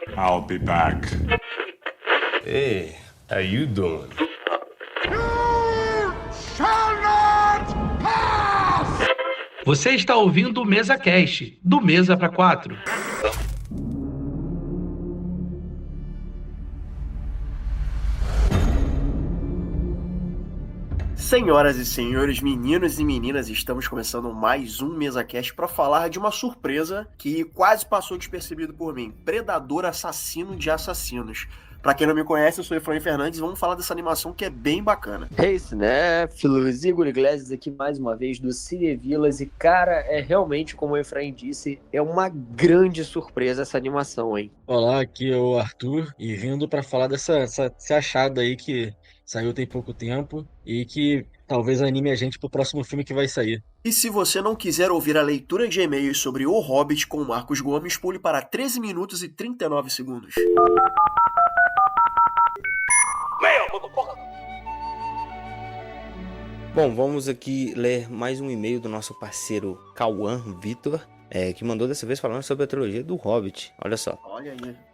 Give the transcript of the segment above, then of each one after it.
I'll be back. Hey, how you doing? Shall not pass! Você está ouvindo o Mesa Cast, do Mesa para Quatro. Senhoras e senhores, meninos e meninas, estamos começando mais um MesaCast para falar de uma surpresa que quase passou despercebido por mim. Predador Assassino de Assassinos. Pra quem não me conhece, eu sou Efraim Fernandes e vamos falar dessa animação que é bem bacana. Hey, cinéfilos, Igor Iglesias aqui mais uma vez do Cinevilas e, cara, é realmente, como o Efraim disse, é uma grande surpresa essa animação, hein? Olá, aqui é o Arthur e vindo para falar desse achado aí que saiu tem pouco tempo e que talvez anime a gente pro próximo filme que vai sair. E se você não quiser ouvir a leitura de e-mails sobre O Hobbit com Marcos Gomes, pule para 13 minutos e 39 segundos. Bom, vamos aqui ler mais um e-mail do nosso parceiro Cauã Vitor, que mandou dessa vez falando sobre a trilogia do Hobbit. Olha só.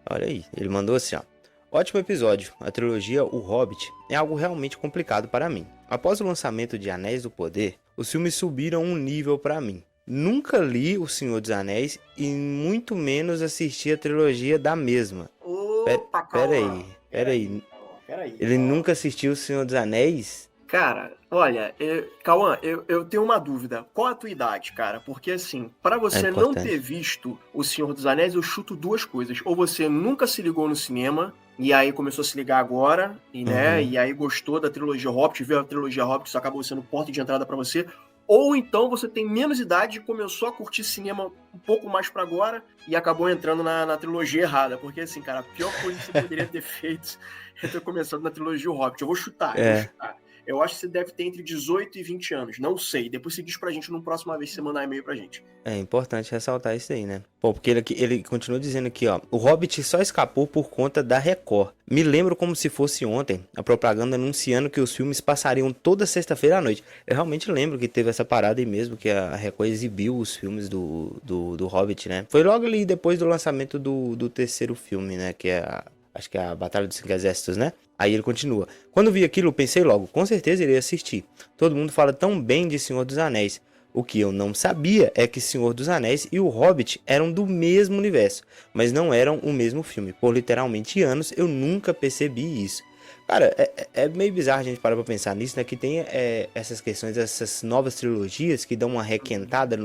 Olha aí. Ele mandou assim, ó. Ótimo episódio. A trilogia O Hobbit é algo realmente complicado para mim. Após o lançamento de Anéis do Poder, os filmes subiram um nível para mim. Nunca li O Senhor dos Anéis e muito menos assisti a trilogia da mesma. Opa, Peraí. Ele nunca assistiu O Senhor dos Anéis? Cara, olha, Cauã, eu tenho uma dúvida. Qual a tua idade, cara? Porque assim, pra você não ter visto O Senhor dos Anéis, eu chuto duas coisas. Ou você nunca se ligou no cinema, e aí começou a se ligar agora, e aí gostou da trilogia Hobbit, viu a trilogia Hobbit, isso acabou sendo porta de entrada pra você. Ou então você tem menos idade e começou a curtir cinema um pouco mais pra agora e acabou entrando na trilogia errada. Porque assim, cara, a pior coisa que você poderia ter feito é ter começado na trilogia Hobbit. Eu vou chutar. Eu acho que você deve ter entre 18 e 20 anos. Não sei. Depois você diz pra gente no próxima vez que você mandar e-mail pra gente. É importante ressaltar isso aí, né? Pô, porque ele continua dizendo aqui, ó. O Hobbit só escapou por conta da Record. Me lembro como se fosse ontem, a propaganda anunciando que os filmes passariam toda sexta-feira à noite. Eu realmente lembro que teve essa parada aí mesmo, que a Record exibiu os filmes do Hobbit, né? Foi logo ali depois do lançamento do terceiro filme, né? Que é acho que é a Batalha dos Cinco Exércitos, né? Aí ele continua. Quando vi aquilo, pensei logo, com certeza irei assistir. Todo mundo fala tão bem de Senhor dos Anéis. O que eu não sabia é que Senhor dos Anéis e o Hobbit eram do mesmo universo, mas não eram o mesmo filme. Por literalmente anos, eu nunca percebi isso. Cara, é meio bizarro a gente parar pra pensar nisso, né? Que tem essas questões, essas novas trilogias que dão uma requentada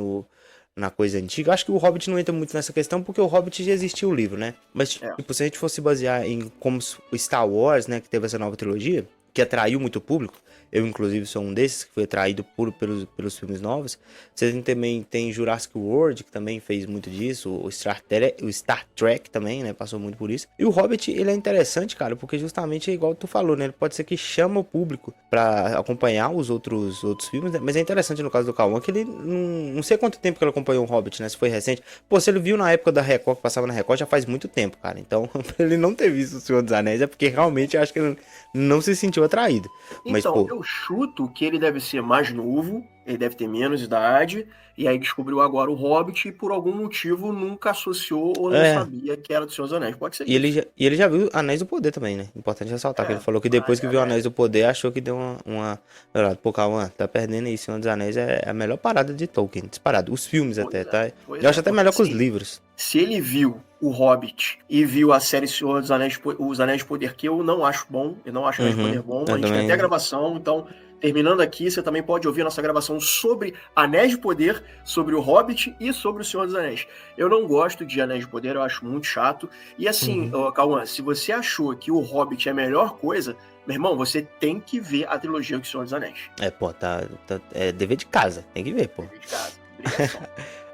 na coisa antiga. Eu acho que o Hobbit não entra muito nessa questão porque o Hobbit já existia o livro, né? Mas, tipo, se a gente fosse basear em como o Star Wars, né, que teve essa nova trilogia, que atraiu muito público, eu inclusive sou um desses que foi atraído pelos filmes novos. Você também tem Jurassic World, que também fez muito disso, o Star Trek também, né, passou muito por isso. E o Hobbit, ele é interessante, cara, porque justamente é igual tu falou, né, ele pode ser que chama o público pra acompanhar os outros filmes, né? Mas é interessante no caso do Cauã, que ele não sei quanto tempo que ele acompanhou o Hobbit, né, se foi recente. Pô, se ele viu na época da Record, que passava na Record, já faz muito tempo, cara. Então, pra ele não ter visto o Senhor dos Anéis, é porque realmente eu acho que ele não se sentiu atraído. Mas, então, pô, eu chuto que ele deve ser mais novo, ele deve ter menos idade, e aí descobriu agora o Hobbit e por algum motivo nunca associou ou não sabia que era do Senhor dos Anéis. Pode ser E isso. ele já viu Anéis do Poder também, né? Importante ressaltar que ele falou que depois que viu Anéis do Poder, achou que deu uma... Pô, Cauã, tá perdendo aí. Senhor dos Anéis é a melhor parada de Tolkien, disparado. Os filmes até, tá? Eu acho até melhor que os livros. Se ele viu o Hobbit e viu a série Senhor dos Anéis, Os Anéis de Poder, que eu não acho bom, eu não acho Anéis de Poder bom, a gente tem até gravação, então, terminando aqui, você também pode ouvir a nossa gravação sobre Anéis de Poder, sobre o Hobbit e sobre o Senhor dos Anéis. Eu não gosto de Anéis de Poder, eu acho muito chato, e assim, Cauã, se você achou que o Hobbit é a melhor coisa, meu irmão, você tem que ver a trilogia do Senhor dos Anéis. É dever de casa, tem que ver, pô. Dever de casa, obrigação.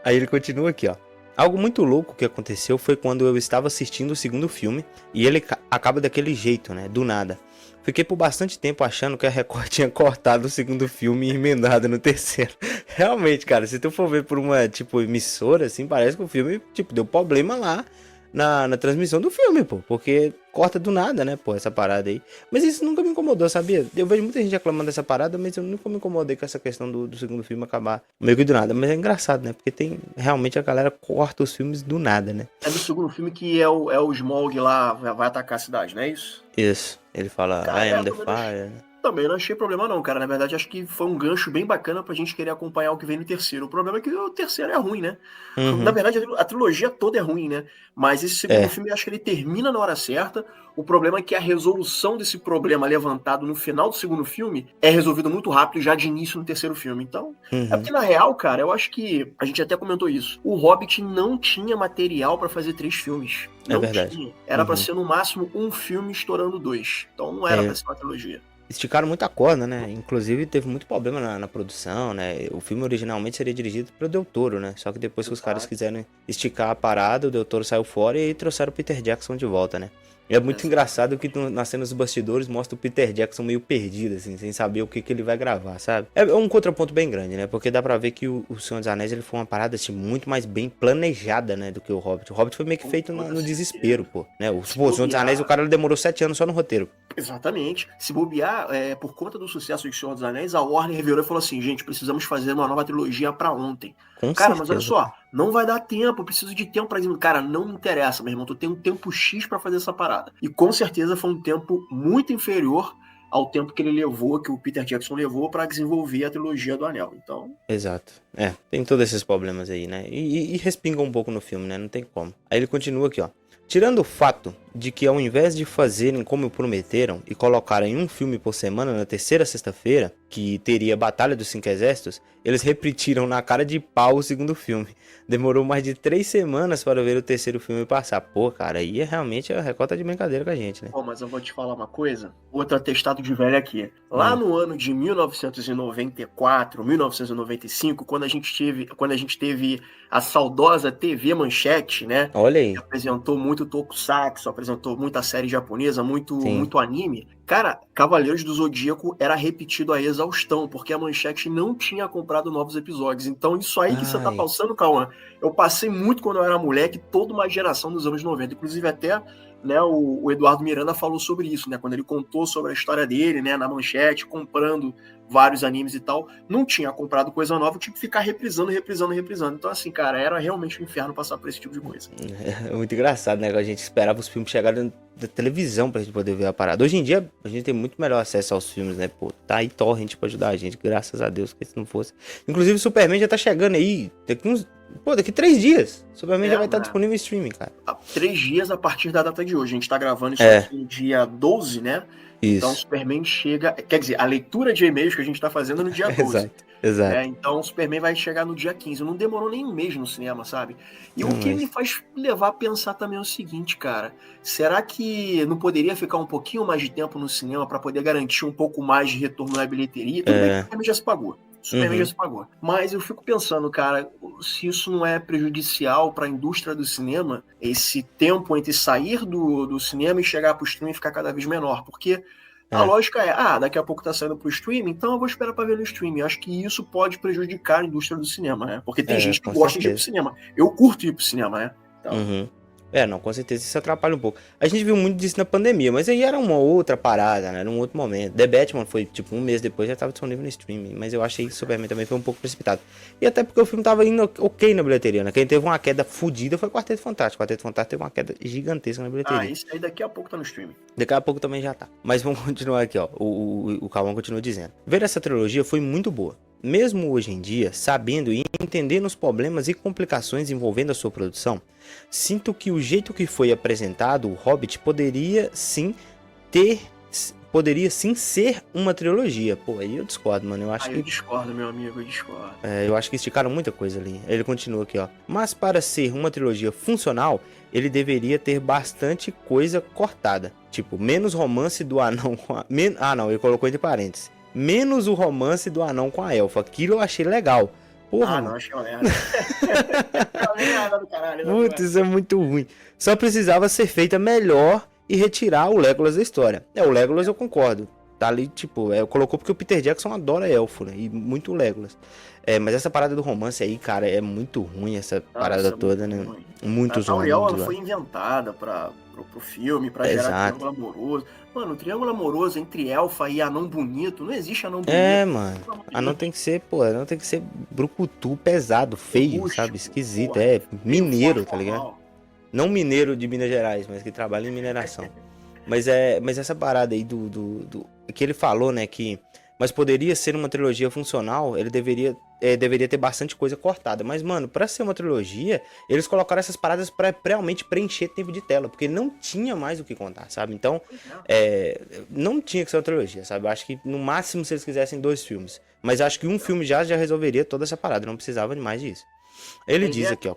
Aí ele continua aqui, ó. Algo muito louco que aconteceu foi quando eu estava assistindo o segundo filme e ele acaba daquele jeito, né? Do nada. Fiquei por bastante tempo achando que a Record tinha cortado o segundo filme e emendado no terceiro. Realmente, cara, se tu for ver por uma, tipo, emissora, assim, parece que o filme, tipo, deu problema lá na transmissão do filme, pô. Porque corta do nada, né, pô, essa parada aí. Mas isso nunca me incomodou, sabia? Eu vejo muita gente reclamando dessa parada, mas eu nunca me incomodei com essa questão do segundo filme acabar meio que do nada. Mas é engraçado, né? Porque tem, realmente, a galera corta os filmes do nada, né? É no segundo filme que é o Smaug lá, vai atacar a cidade, não é isso? Isso. Ele fala, Cara, I am the fire. Também não achei problema não, cara. Na verdade, acho que foi um gancho bem bacana pra gente querer acompanhar o que vem no terceiro. O problema é que o terceiro é ruim, né? Uhum. Na verdade, a trilogia toda é ruim, né? Mas esse segundo filme, eu acho que ele termina na hora certa. O problema é que a resolução desse problema levantado no final do segundo filme é resolvido muito rápido já de início no terceiro filme. Então, é porque na real, cara, eu acho que a gente até comentou isso. O Hobbit não tinha material pra fazer 3 filmes. É Não verdade. tinha. Era pra ser no máximo um filme estourando 2. Então não era pra ser uma trilogia. Esticaram muita corda, né? Inclusive teve muito problema na produção, né? O filme originalmente seria dirigido pelo Del Toro, né? Só que depois que os caras quiseram esticar a parada, o Del Toro saiu fora e aí trouxeram o Peter Jackson de volta, né? E é muito engraçado que nas cenas dos bastidores mostra o Peter Jackson meio perdido, assim, sem saber o que ele vai gravar, sabe? É um contraponto bem grande, né? Porque dá pra ver que o Senhor dos Anéis ele foi uma parada assim, muito mais bem planejada, né? Do que o Hobbit. O Hobbit foi meio que feito no desespero, pô. Né? O Senhor dos Anéis, o cara demorou 7 anos só no roteiro. Exatamente. Se bobear, por conta do sucesso de Senhor dos Anéis, a Warner virou e falou assim, gente, precisamos fazer uma nova trilogia pra ontem. Com cara, certeza. mas olha só, não vai dar tempo, eu preciso de tempo pra isso. Cara, não me interessa, meu irmão, tu tem um tempo X pra fazer essa parada. E com certeza foi um tempo muito inferior ao tempo que ele levou, que o Peter Jackson levou pra desenvolver a trilogia do Anel. Então... Exato. Tem todos esses problemas aí, né? E respinga um pouco no filme, né? Não tem como. Aí ele continua aqui, ó. Tirando o fato de que ao invés de fazerem como prometeram e colocarem um filme por semana na terceira sexta-feira, que teria Batalha dos 5 Exércitos, eles repetiram na cara de pau o segundo filme. Demorou mais de 3 semanas para ver o terceiro filme passar. Pô, cara, aí realmente a Record tá de brincadeira com a gente, né? Pô, mas eu vou te falar uma coisa, outro atestado de velho aqui. Lá no ano de 1994, 1995, quando a gente teve a saudosa TV Manchete, né? Olha aí. Que apresentou muito tokusatsu, apresentou muita série japonesa, muito anime. Cara, Cavaleiros do Zodíaco era repetido a exaustão, porque a Manchete não tinha comprado novos episódios. Então isso aí que você tá passando, Cauã, eu passei muito quando eu era moleque, toda uma geração dos anos 90. Inclusive até, né, o Eduardo Miranda falou sobre isso, né? Quando ele contou sobre a história dele, né, na Manchete, comprando vários animes e tal, não tinha comprado coisa nova, tinha que ficar reprisando. Então, assim, cara, era realmente um inferno passar por esse tipo de coisa. É muito engraçado, né? Que a gente esperava os filmes chegarem da televisão pra gente poder ver a parada. Hoje em dia, a gente tem muito melhor acesso aos filmes, né? Pô, tá aí torrent pra ajudar a gente, graças a Deus, porque se não fosse... Inclusive, o Superman já tá chegando aí, daqui 3 dias. Superman já vai estar disponível em streaming, cara. 3 dias a partir da data de hoje. A gente tá gravando isso aqui no dia 12, né? Isso. Então o Superman chega... Quer dizer, a leitura de e-mails que a gente tá fazendo é no dia 12. Exato. Então o Superman vai chegar no dia 15. Não demorou nem um mês no cinema, sabe? E o que me faz levar a pensar também é o seguinte, cara. Será que não poderia ficar um pouquinho mais de tempo no cinema pra poder garantir um pouco mais de retorno na bilheteria? Tudo bem que o Superman já se pagou. Superman já se pagou. Mas eu fico pensando, cara, se isso não é prejudicial para a indústria do cinema, esse tempo entre sair do cinema e chegar pro streaming ficar cada vez menor. Porque a lógica é, daqui a pouco tá saindo pro streaming, então eu vou esperar para ver no streaming. Eu acho que isso pode prejudicar a indústria do cinema, né? Porque tem gente que gosta de ir pro cinema. Eu curto ir pro cinema, né? Então... Não, com certeza isso atrapalha um pouco. A gente viu muito disso na pandemia, mas aí era uma outra parada, né? Era um outro momento. The Batman foi tipo 1 mês depois, já tava disponível no streaming. Mas eu achei que o Superman também foi um pouco precipitado. E até porque o filme tava indo ok na bilheteria, né? Quem teve uma queda fodida foi o Quarteto Fantástico. O Quarteto Fantástico teve uma queda gigantesca na bilheteria. Isso aí daqui a pouco tá no streaming. Daqui a pouco também já tá. Mas vamos continuar aqui, ó. O Calvão continua dizendo. Ver essa trilogia foi muito boa. Mesmo hoje em dia, sabendo e entendendo os problemas e complicações envolvendo a sua produção, sinto que o jeito que foi apresentado, o Hobbit poderia sim ser uma trilogia. Pô, aí eu discordo, mano. Eu discordo, meu amigo, eu discordo. Eu acho que esticaram muita coisa ali. Ele continua aqui, ó. Mas para ser uma trilogia funcional, ele deveria ter bastante coisa cortada. Tipo, menos romance do anão com a... ele colocou entre parênteses. Menos o romance do anão com a elfa. Aquilo eu achei legal. Porra, não, achei uma merda. do caralho. Putz, isso é muito ruim. Só precisava ser feita melhor e retirar o Legolas da história. O Legolas eu concordo. Tá ali, tipo, colocou porque o Peter Jackson adora elfo, né? E muito Legolas. Mas essa parada do romance aí, cara, é muito ruim essa parada toda, né? Ruim. Muito A zoado. Tauriel, muito ela foi zoado. inventada pro filme, pra gerar Exato. triângulo amoroso. Mano, o triângulo amoroso entre elfa e anão bonito, não existe anão bonito. Mano. Pelo amor de Anão Deus. tem que ser, pô, anão tem que ser brucutu, pesado, feio, Rústico, sabe? Esquisito. porra. Mineiro, tá Formal. ligado? Não mineiro de Minas Gerais, mas que trabalha em mineração. Mas essa parada aí que ele falou, né, que... Mas poderia ser uma trilogia funcional, ele deveria ter bastante coisa cortada. Mas, mano, pra ser uma trilogia, eles colocaram essas paradas pra realmente preencher tempo de tela, porque não tinha mais o que contar, sabe? Então, não tinha que ser uma trilogia, sabe? Eu acho que, no máximo, se eles quisessem 2 filmes. Mas acho que um filme já resolveria toda essa parada, não precisava de mais disso. Ele diz aqui, ó...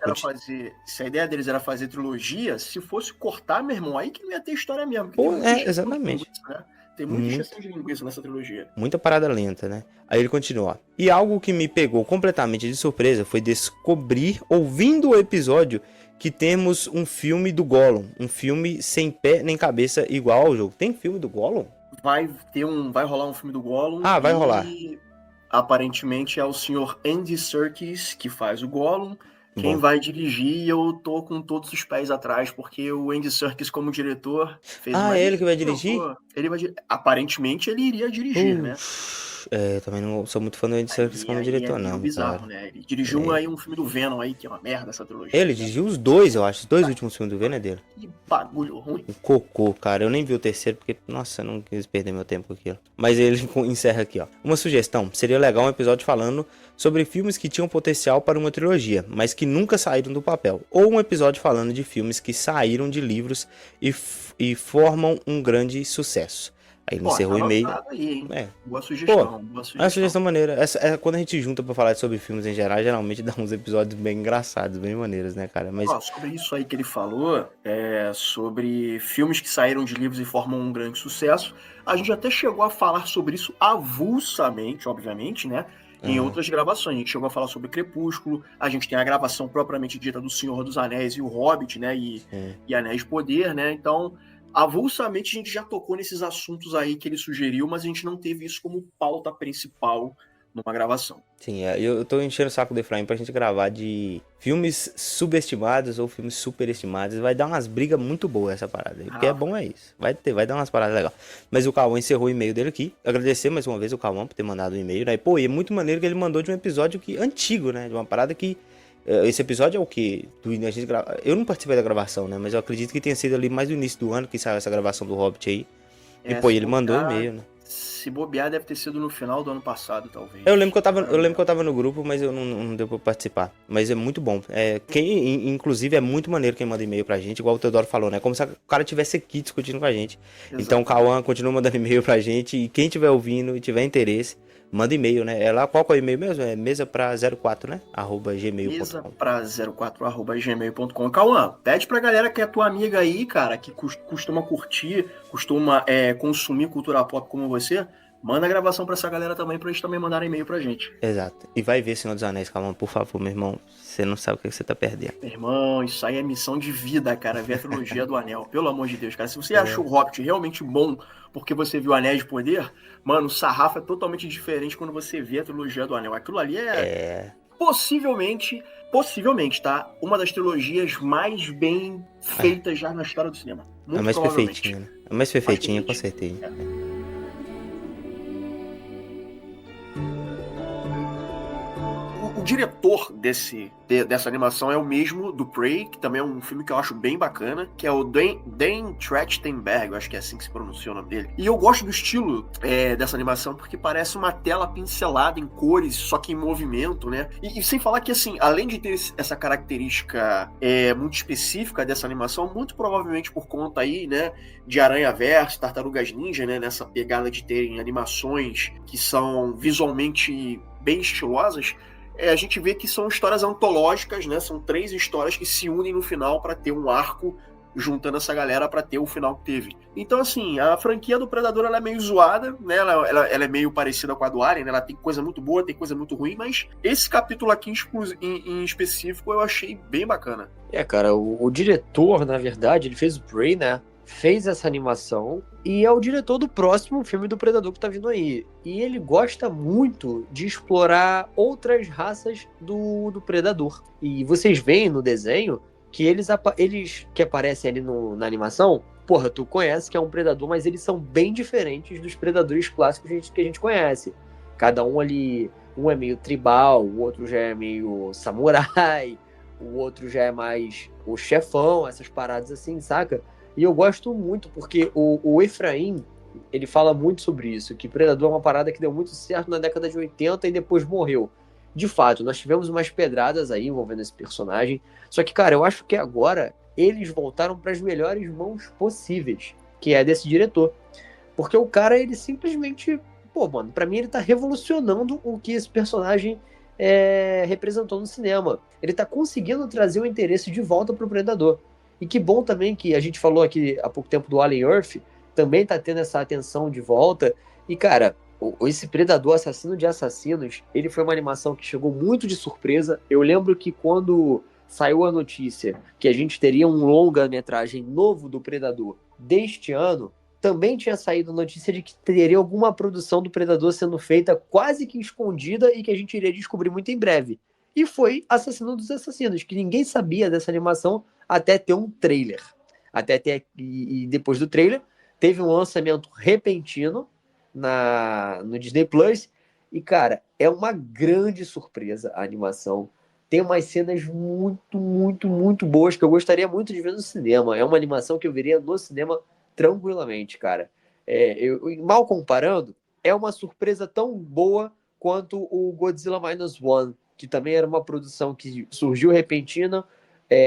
Se a ideia deles era fazer trilogia, se fosse cortar, meu irmão, aí que não ia ter história mesmo. Pô, tem muita exatamente. linguiça, né? Tem muita exceção de linguiça nessa trilogia. Muita parada lenta, né? Aí ele continua. E algo que me pegou completamente de surpresa foi descobrir, ouvindo o episódio, que temos um filme do Gollum. Um filme sem pé nem cabeça igual ao jogo. Tem filme do Gollum? Vai rolar um filme do Gollum. Ah, vai rolar. Aparentemente é o senhor Andy Serkis que faz o Gollum. Quem Bom. vai dirigir, eu tô com todos os pés atrás, porque o Andy Serkis, como diretor, fez uma ele que vai lista. dirigir? Aparentemente ele iria dirigir, né? Também não sou muito fã do Andy Serkis como diretor, não, bizarro, cara. né? Ele dirigiu aí um filme do Venom aí, que é uma merda essa trilogia. Ele dirigiu os 2, eu acho. Os 2 últimos filmes do Venom é dele. Que bagulho ruim. Um cocô, cara. Eu nem vi o terceiro porque, nossa, eu não quis perder meu tempo com aquilo. Mas ele encerra aqui, ó. Uma sugestão. Seria legal um episódio falando sobre filmes que tinham potencial para uma trilogia, mas que nunca saíram do papel. Ou um episódio falando de filmes que saíram de livros e formam um grande sucesso. Aí ele encerrou o e-mail. Aí, boa Pô, sugestão. é uma sugestão maneira. Quando a gente junta pra falar sobre filmes em geral, geralmente dá uns episódios bem engraçados, bem maneiros, né, cara? Mas Sobre isso aí que ele falou, sobre filmes que saíram de livros e formam um grande sucesso, a gente até chegou a falar sobre isso avulsamente, obviamente, né? Em outras gravações. A gente chegou a falar sobre Crepúsculo, a gente tem a gravação propriamente dita do Senhor dos Anéis e o Hobbit, né? E Anéis de Poder, né? Então, avulsamente a gente já tocou nesses assuntos aí que ele sugeriu, mas a gente não teve isso como pauta principal numa gravação. sim, eu tô enchendo o saco do Efraim pra gente gravar de filmes subestimados ou filmes superestimados. Vai dar umas brigas muito boas essa parada aí. Porque é bom, é isso. Vai dar umas paradas legais. Mas o Cauã encerrou o e-mail dele aqui. Agradecer mais uma vez o Cauã por ter mandado o e-mail, né? Pô, e é muito maneiro que ele mandou de um episódio antigo, né? De uma parada que... Esse episódio é o que? Eu não participei da gravação, né? Mas eu acredito que tenha sido ali mais no início do ano que saiu essa gravação do Hobbit aí. E, ele mandou um e-mail, né? Se bobear, deve ter sido no final do ano passado, talvez. Eu lembro que eu tava no grupo, mas eu não deu pra participar. Mas é muito bom. Inclusive, é muito maneiro quem manda e-mail pra gente, igual o Teodoro falou, né? Como se o cara tivesse aqui discutindo com a gente. Exato. Então o Cauã continua mandando e-mail pra gente. E quem tiver ouvindo e tiver interesse, manda e-mail, né? Qual que é o e-mail mesmo? É mesapra04, né? @gmail.com. mesapra04@gmail.com. Cauã, pede pra galera que é tua amiga aí, cara, que costuma curtir, costuma consumir cultura pop como você, manda a gravação pra essa galera também, pra eles também mandarem e-mail pra gente. Exato. E vai ver Senhor dos Anéis, Cauã, por favor, meu irmão. Você não sabe o que você tá perdendo. Meu irmão, isso aí é missão de vida, cara, ver a trilogia do Anel. Pelo amor de Deus, cara. Se você achou o Hobbit realmente bom porque você viu Anéis de Poder, mano, o sarrafo é totalmente diferente quando você vê a trilogia do Anel. Aquilo ali possivelmente, tá? Uma das trilogias mais bem feitas já na história do cinema. Muito mais perfeitinha, né? É mais perfeitinha, com certeza. O diretor dessa animação é o mesmo do Prey, que também é um filme que eu acho bem bacana, que é o Dan Trachtenberg, eu acho que é assim que se pronuncia o nome dele. E eu gosto do estilo dessa animação, porque parece uma tela pincelada em cores, só que em movimento, né? E sem falar que, assim, além de ter essa característica muito específica dessa animação, muito provavelmente por conta aí, né, de Aranhaverso, Tartarugas Ninja, né, nessa pegada de terem animações que são visualmente bem estilosas, a gente vê que são histórias antológicas, né? São 3 histórias que se unem no final para ter um arco juntando essa galera para ter o final que teve. Então, assim, a franquia do Predador ela é meio zoada, né? Ela é meio parecida com a do Alien, né? Ela tem coisa muito boa, tem coisa muito ruim, mas esse capítulo aqui em específico eu achei bem bacana. Cara, o diretor, na verdade, ele fez o Prey, né? fez essa animação e é o diretor do próximo filme do Predador que tá vindo aí. E ele gosta muito de explorar outras raças do Predador. E vocês veem no desenho que eles que aparecem ali na animação, porra, tu conhece que é um predador, mas eles são bem diferentes dos predadores clássicos que a gente conhece. Cada um ali, um é meio tribal, o outro já é meio samurai, o outro já é mais o chefão, essas paradas assim, saca? E eu gosto muito, porque o Efraim, ele fala muito sobre isso, que Predador é uma parada que deu muito certo na década de 80 e depois morreu. De fato, nós tivemos umas pedradas aí envolvendo esse personagem, só que, cara, eu acho que agora eles voltaram para as melhores mãos possíveis, que é desse diretor. Porque o cara, ele simplesmente, pô, mano, pra mim ele tá revolucionando o que esse personagem representou no cinema. Ele tá conseguindo trazer o interesse de volta pro Predador. E que bom também que a gente falou aqui há pouco tempo do Alien Earth, também tá tendo essa atenção de volta. E, cara, esse Predador Assassino de Assassinos, ele foi uma animação que chegou muito de surpresa. Eu lembro que quando saiu a notícia que a gente teria um longa-metragem novo do Predador deste ano, também tinha saído a notícia de que teria alguma produção do Predador sendo feita quase que escondida e que a gente iria descobrir muito em breve. E foi Assassino dos Assassinos, que ninguém sabia dessa animação até ter um trailer. E depois do trailer, teve um lançamento repentino no Disney Plus. E, cara, é uma grande surpresa a animação. Tem umas cenas muito, muito, muito boas que eu gostaria muito de ver no cinema. É uma animação que eu veria no cinema tranquilamente, cara. Mal comparando, é uma surpresa tão boa quanto o Godzilla Minus One, que também era uma produção que surgiu repentina,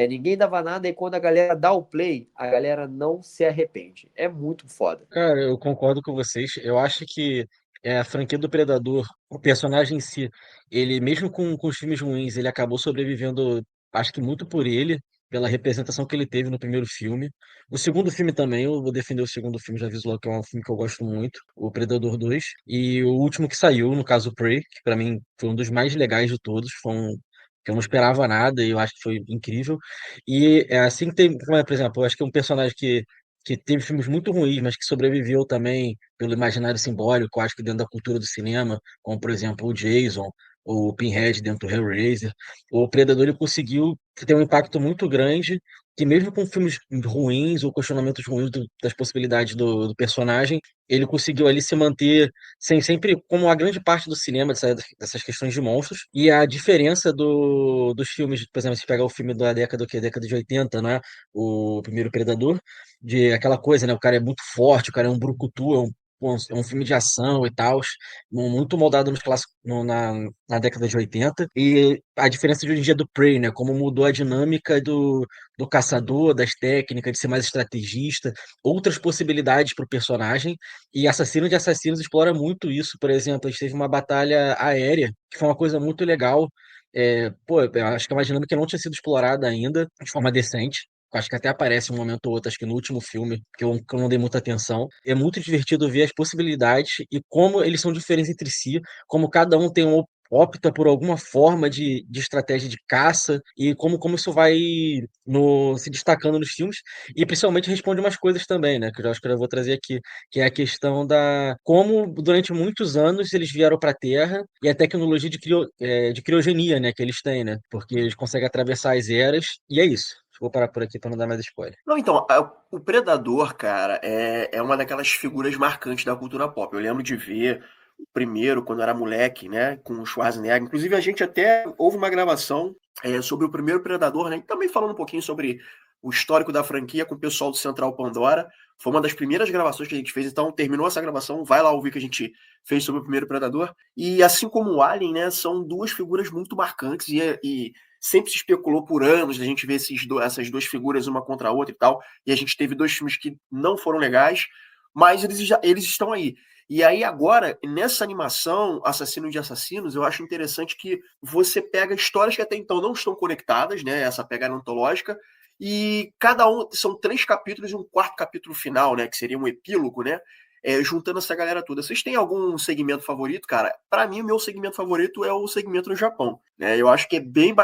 ninguém dava nada, e quando a galera dá o play, a galera não se arrepende. É muito foda. Cara, eu concordo com vocês. Eu acho que a franquia do Predador, o personagem em si, ele, mesmo com os filmes ruins, ele acabou sobrevivendo, acho que muito por ele, pela representação que ele teve no primeiro filme. O segundo filme também, eu vou defender o segundo filme, já aviso logo que é um filme que eu gosto muito, o Predador 2. E o último que saiu, no caso, o Prey, que pra mim foi um dos mais legais de todos, foi um que eu não esperava nada e eu acho que foi incrível. E é assim que tem, por exemplo, eu acho que é um personagem que teve filmes muito ruins, mas que sobreviveu também pelo imaginário simbólico, acho que dentro da cultura do cinema, como por exemplo o Jason, o Pinhead dentro do Hellraiser. O Predador ele conseguiu ter um impacto muito grande, que mesmo com filmes ruins ou questionamentos ruins das possibilidades do personagem, ele conseguiu ali se manter sempre como a grande parte do cinema dessas questões de monstros. E a diferença dos filmes, por exemplo, se pegar o filme da década de 80, né? O primeiro Predador, de aquela coisa, né? O cara é muito forte, o cara é um brucutu, é um filme de ação e tal, muito moldado nos clássicos, na década de 80. E a diferença de hoje em dia do Prey, né? Como mudou a dinâmica do caçador, das técnicas, de ser mais estrategista, outras possibilidades para o personagem. E Assassino de Assassinos explora muito isso. Por exemplo, a gente teve uma batalha aérea, que foi uma coisa muito legal. Pô, eu acho que é uma dinâmica que não tinha sido explorada ainda de forma decente. Acho que até aparece um momento ou outro, acho que no último filme, que eu não dei muita atenção. É muito divertido ver as possibilidades e como eles são diferentes entre si, como cada um opta por alguma forma de estratégia de caça e como isso vai se destacando nos filmes. E principalmente responde umas coisas também, né? Que eu acho que eu vou trazer aqui, que é a questão da como durante muitos anos eles vieram para a Terra e a tecnologia de criogenia, né, que eles têm, né? Porque eles conseguem atravessar as eras e é isso. Vou parar por aqui para não dar mais spoiler. Não, então, o Predador, cara, é uma daquelas figuras marcantes da cultura pop. Eu lembro de ver o primeiro, quando eu era moleque, né, com o Schwarzenegger. Inclusive, a gente até houve uma gravação sobre o primeiro Predador, né, e também falando um pouquinho sobre o histórico da franquia com o pessoal do Central Pandora. Foi uma das primeiras gravações que a gente fez, então terminou essa gravação, vai lá ouvir que a gente fez sobre o primeiro Predador. E assim como o Alien, né, são duas figuras muito marcantes e sempre se especulou por anos a gente ver essas duas figuras uma contra a outra e tal, e a gente teve dois filmes que não foram legais, mas eles estão aí. E aí agora, nessa animação, Assassino de Assassinos, eu acho interessante que você pega histórias que até então não estão conectadas, né, essa pegada antológica, e cada um, são 3 capítulos e um quarto capítulo final, né, que seria um epílogo, né, juntando essa galera toda. Vocês têm algum segmento favorito, cara? Para mim, o meu segmento favorito é o segmento do Japão, né? Eu acho que é bem...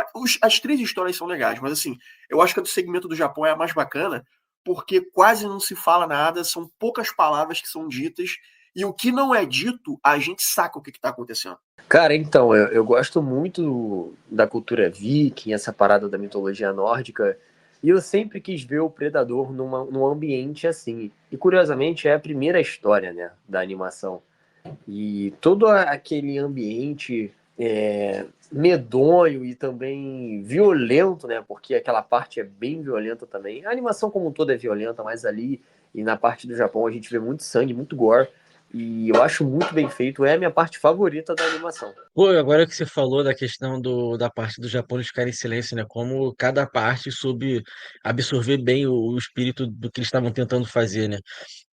As 3 histórias são legais, mas assim, eu acho que a do segmento do Japão é a mais bacana, porque quase não se fala nada, são poucas palavras que são ditas, e o que não é dito, a gente saca o que está acontecendo. Cara, então, eu gosto muito da cultura viking, essa parada da mitologia nórdica, e eu sempre quis ver o Predador num ambiente assim. E curiosamente é a primeira história, né, da animação. E todo aquele ambiente medonho e também violento, né? Porque aquela parte é bem violenta também. A animação como um todo é violenta, mas ali e na parte do Japão a gente vê muito sangue, muito gore. E eu acho muito bem feito, é a minha parte favorita da animação. Pô, agora que você falou da questão da parte do Japão de ficar em silêncio, né? Como cada parte soube absorver bem o espírito do que eles estavam tentando fazer, né?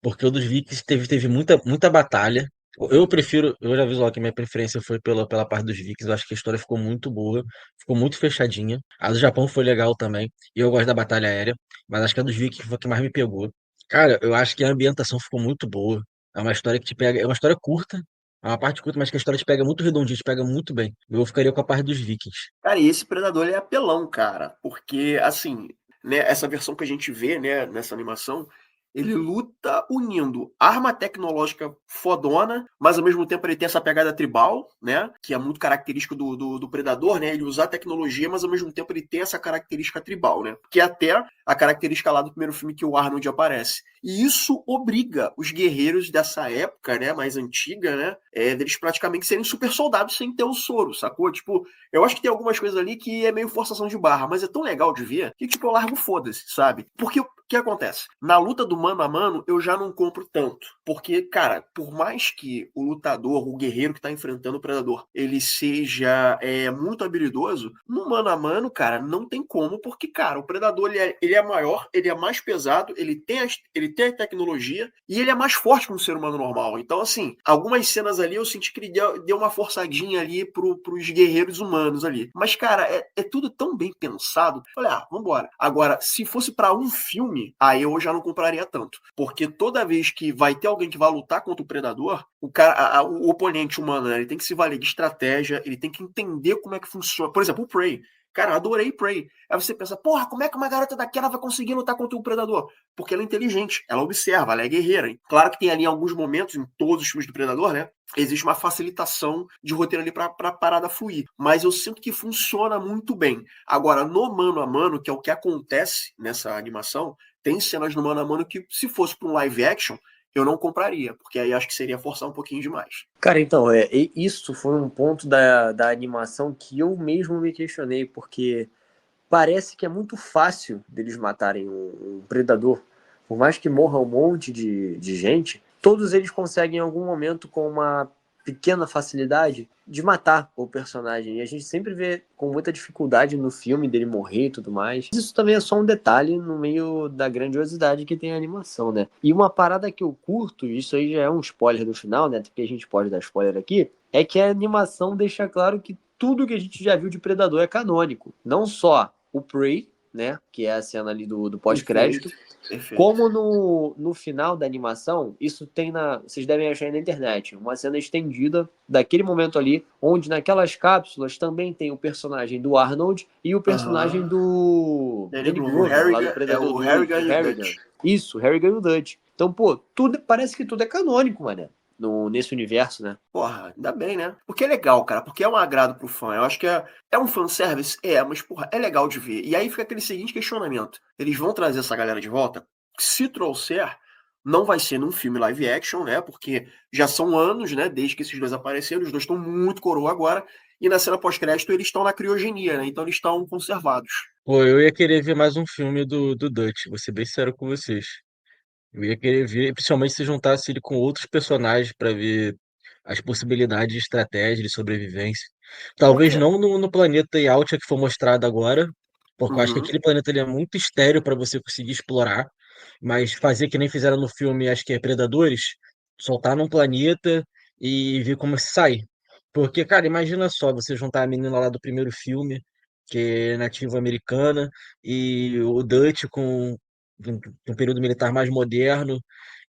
Porque o dos Vikings teve muita batalha. Eu prefiro, eu já aviso logo que minha preferência foi pela parte dos Vikings. Eu acho que a história ficou muito boa, ficou muito fechadinha. A do Japão foi legal também. E eu gosto da batalha aérea, mas acho que a dos Vikings foi a que mais me pegou. Cara, eu acho que a ambientação ficou muito boa. É uma história que te pega, é uma história curta, é uma parte curta, mas que a história te pega muito redondinha, te pega muito bem. Eu ficaria com a parte dos Vikings. Cara, e esse Predador ele é apelão, cara, porque, assim, né, essa versão que a gente vê, né, nessa animação, ele luta unindo arma tecnológica fodona, mas ao mesmo tempo ele tem essa pegada tribal, né, que é muito característico do Predador, né, ele usar tecnologia, mas ao mesmo tempo ele tem essa característica tribal, né, que é até a característica lá do primeiro filme que o Arnold aparece. E isso obriga os guerreiros dessa época, né, mais antiga, né, deles praticamente serem super soldados sem ter o soro, sacou? Tipo, eu acho que tem algumas coisas ali que é meio forçação de barra, mas é tão legal de ver que, tipo, eu largo foda-se, sabe? Porque o que acontece? Na luta do mano a mano, eu já não compro tanto. Porque, cara, por mais que o lutador, o guerreiro que tá enfrentando o predador, ele seja muito habilidoso, no mano a mano, cara, não tem como, porque, cara, o predador ele é maior, ele é mais pesado, ele tem a tecnologia e ele é mais forte que um ser humano normal. Então, assim, algumas cenas ali eu senti que ele deu uma forçadinha ali pros guerreiros humanos ali. Mas, cara, é tudo tão bem pensado. Falei, vambora. Agora, se fosse pra um filme, aí eu já não compraria tanto. Porque toda vez que vai ter alguém que vai lutar contra o predador, o oponente humano, né, ele tem que se valer de estratégia, ele tem que entender como é que funciona. Por exemplo, o Prey. Cara, eu adorei Prey. Aí você pensa, porra, como é que uma garota daquela vai conseguir lutar contra o predador? Porque ela é inteligente, ela observa, ela é guerreira. Hein? Claro que tem ali alguns momentos, em todos os filmes do Predador, né? Existe uma facilitação de roteiro ali pra parada fluir. Mas eu sinto que funciona muito bem. Agora, no mano a mano, que é o que acontece nessa animação, tem cenas no mano a mano que, se fosse pra um live action, eu não compraria, porque aí acho que seria forçar um pouquinho demais. Cara, então, isso foi um ponto da animação que eu mesmo me questionei, porque parece que é muito fácil deles matarem um predador. Por mais que morra um monte de gente, todos eles conseguem em algum momento, com uma pequena facilidade, de matar o personagem. E a gente sempre vê com muita dificuldade no filme dele morrer e tudo mais. Isso também é só um detalhe no meio da grandiosidade que tem a animação, né? E uma parada que eu curto, isso aí já é um spoiler do final, né? Porque a gente pode dar spoiler aqui, é que a animação deixa claro que tudo que a gente já viu de Predador é canônico. Não só o Prey, né? Que é a cena ali do pós-crédito. Perfeito. Como no final da animação, isso tem vocês devem achar aí na internet, uma cena estendida daquele momento ali, onde naquelas cápsulas também tem o personagem do Arnold e o personagem do Danny Glover, lá do é Predador o 2, Harrigan e o Harrigan. Dutch. Isso, Harrigan e o Dutch. Então, pô, parece que tudo é canônico, mano, nesse universo, né? Porra, ainda bem, né? Porque é legal, cara, porque é um agrado pro fã. Eu acho que é um fanservice? Mas, porra, é legal de ver. E aí fica aquele seguinte questionamento. Eles vão trazer essa galera de volta? Se trouxer, não vai ser num filme live action, né? Porque já são anos, né, desde que esses dois apareceram. Os dois estão muito coroa agora. E na cena pós-crédito eles estão na criogenia, né? Então eles estão conservados. Pô, eu ia querer ver mais um filme do Dutch, vou ser bem sincero com vocês. Eu ia querer ver, principalmente se juntasse ele com outros personagens para ver as possibilidades de estratégia, de sobrevivência. Por Talvez quê? não no planeta Yautja que foi mostrado agora, porque eu acho que Uhum. aquele planeta ele é muito estéril para você conseguir explorar, mas fazer que nem fizeram no filme, acho que é Predadores, soltar num planeta e ver como se sai. Porque, cara, imagina só, você juntar a menina lá do primeiro filme, que é nativa americana, e o Dutch com um período militar mais moderno,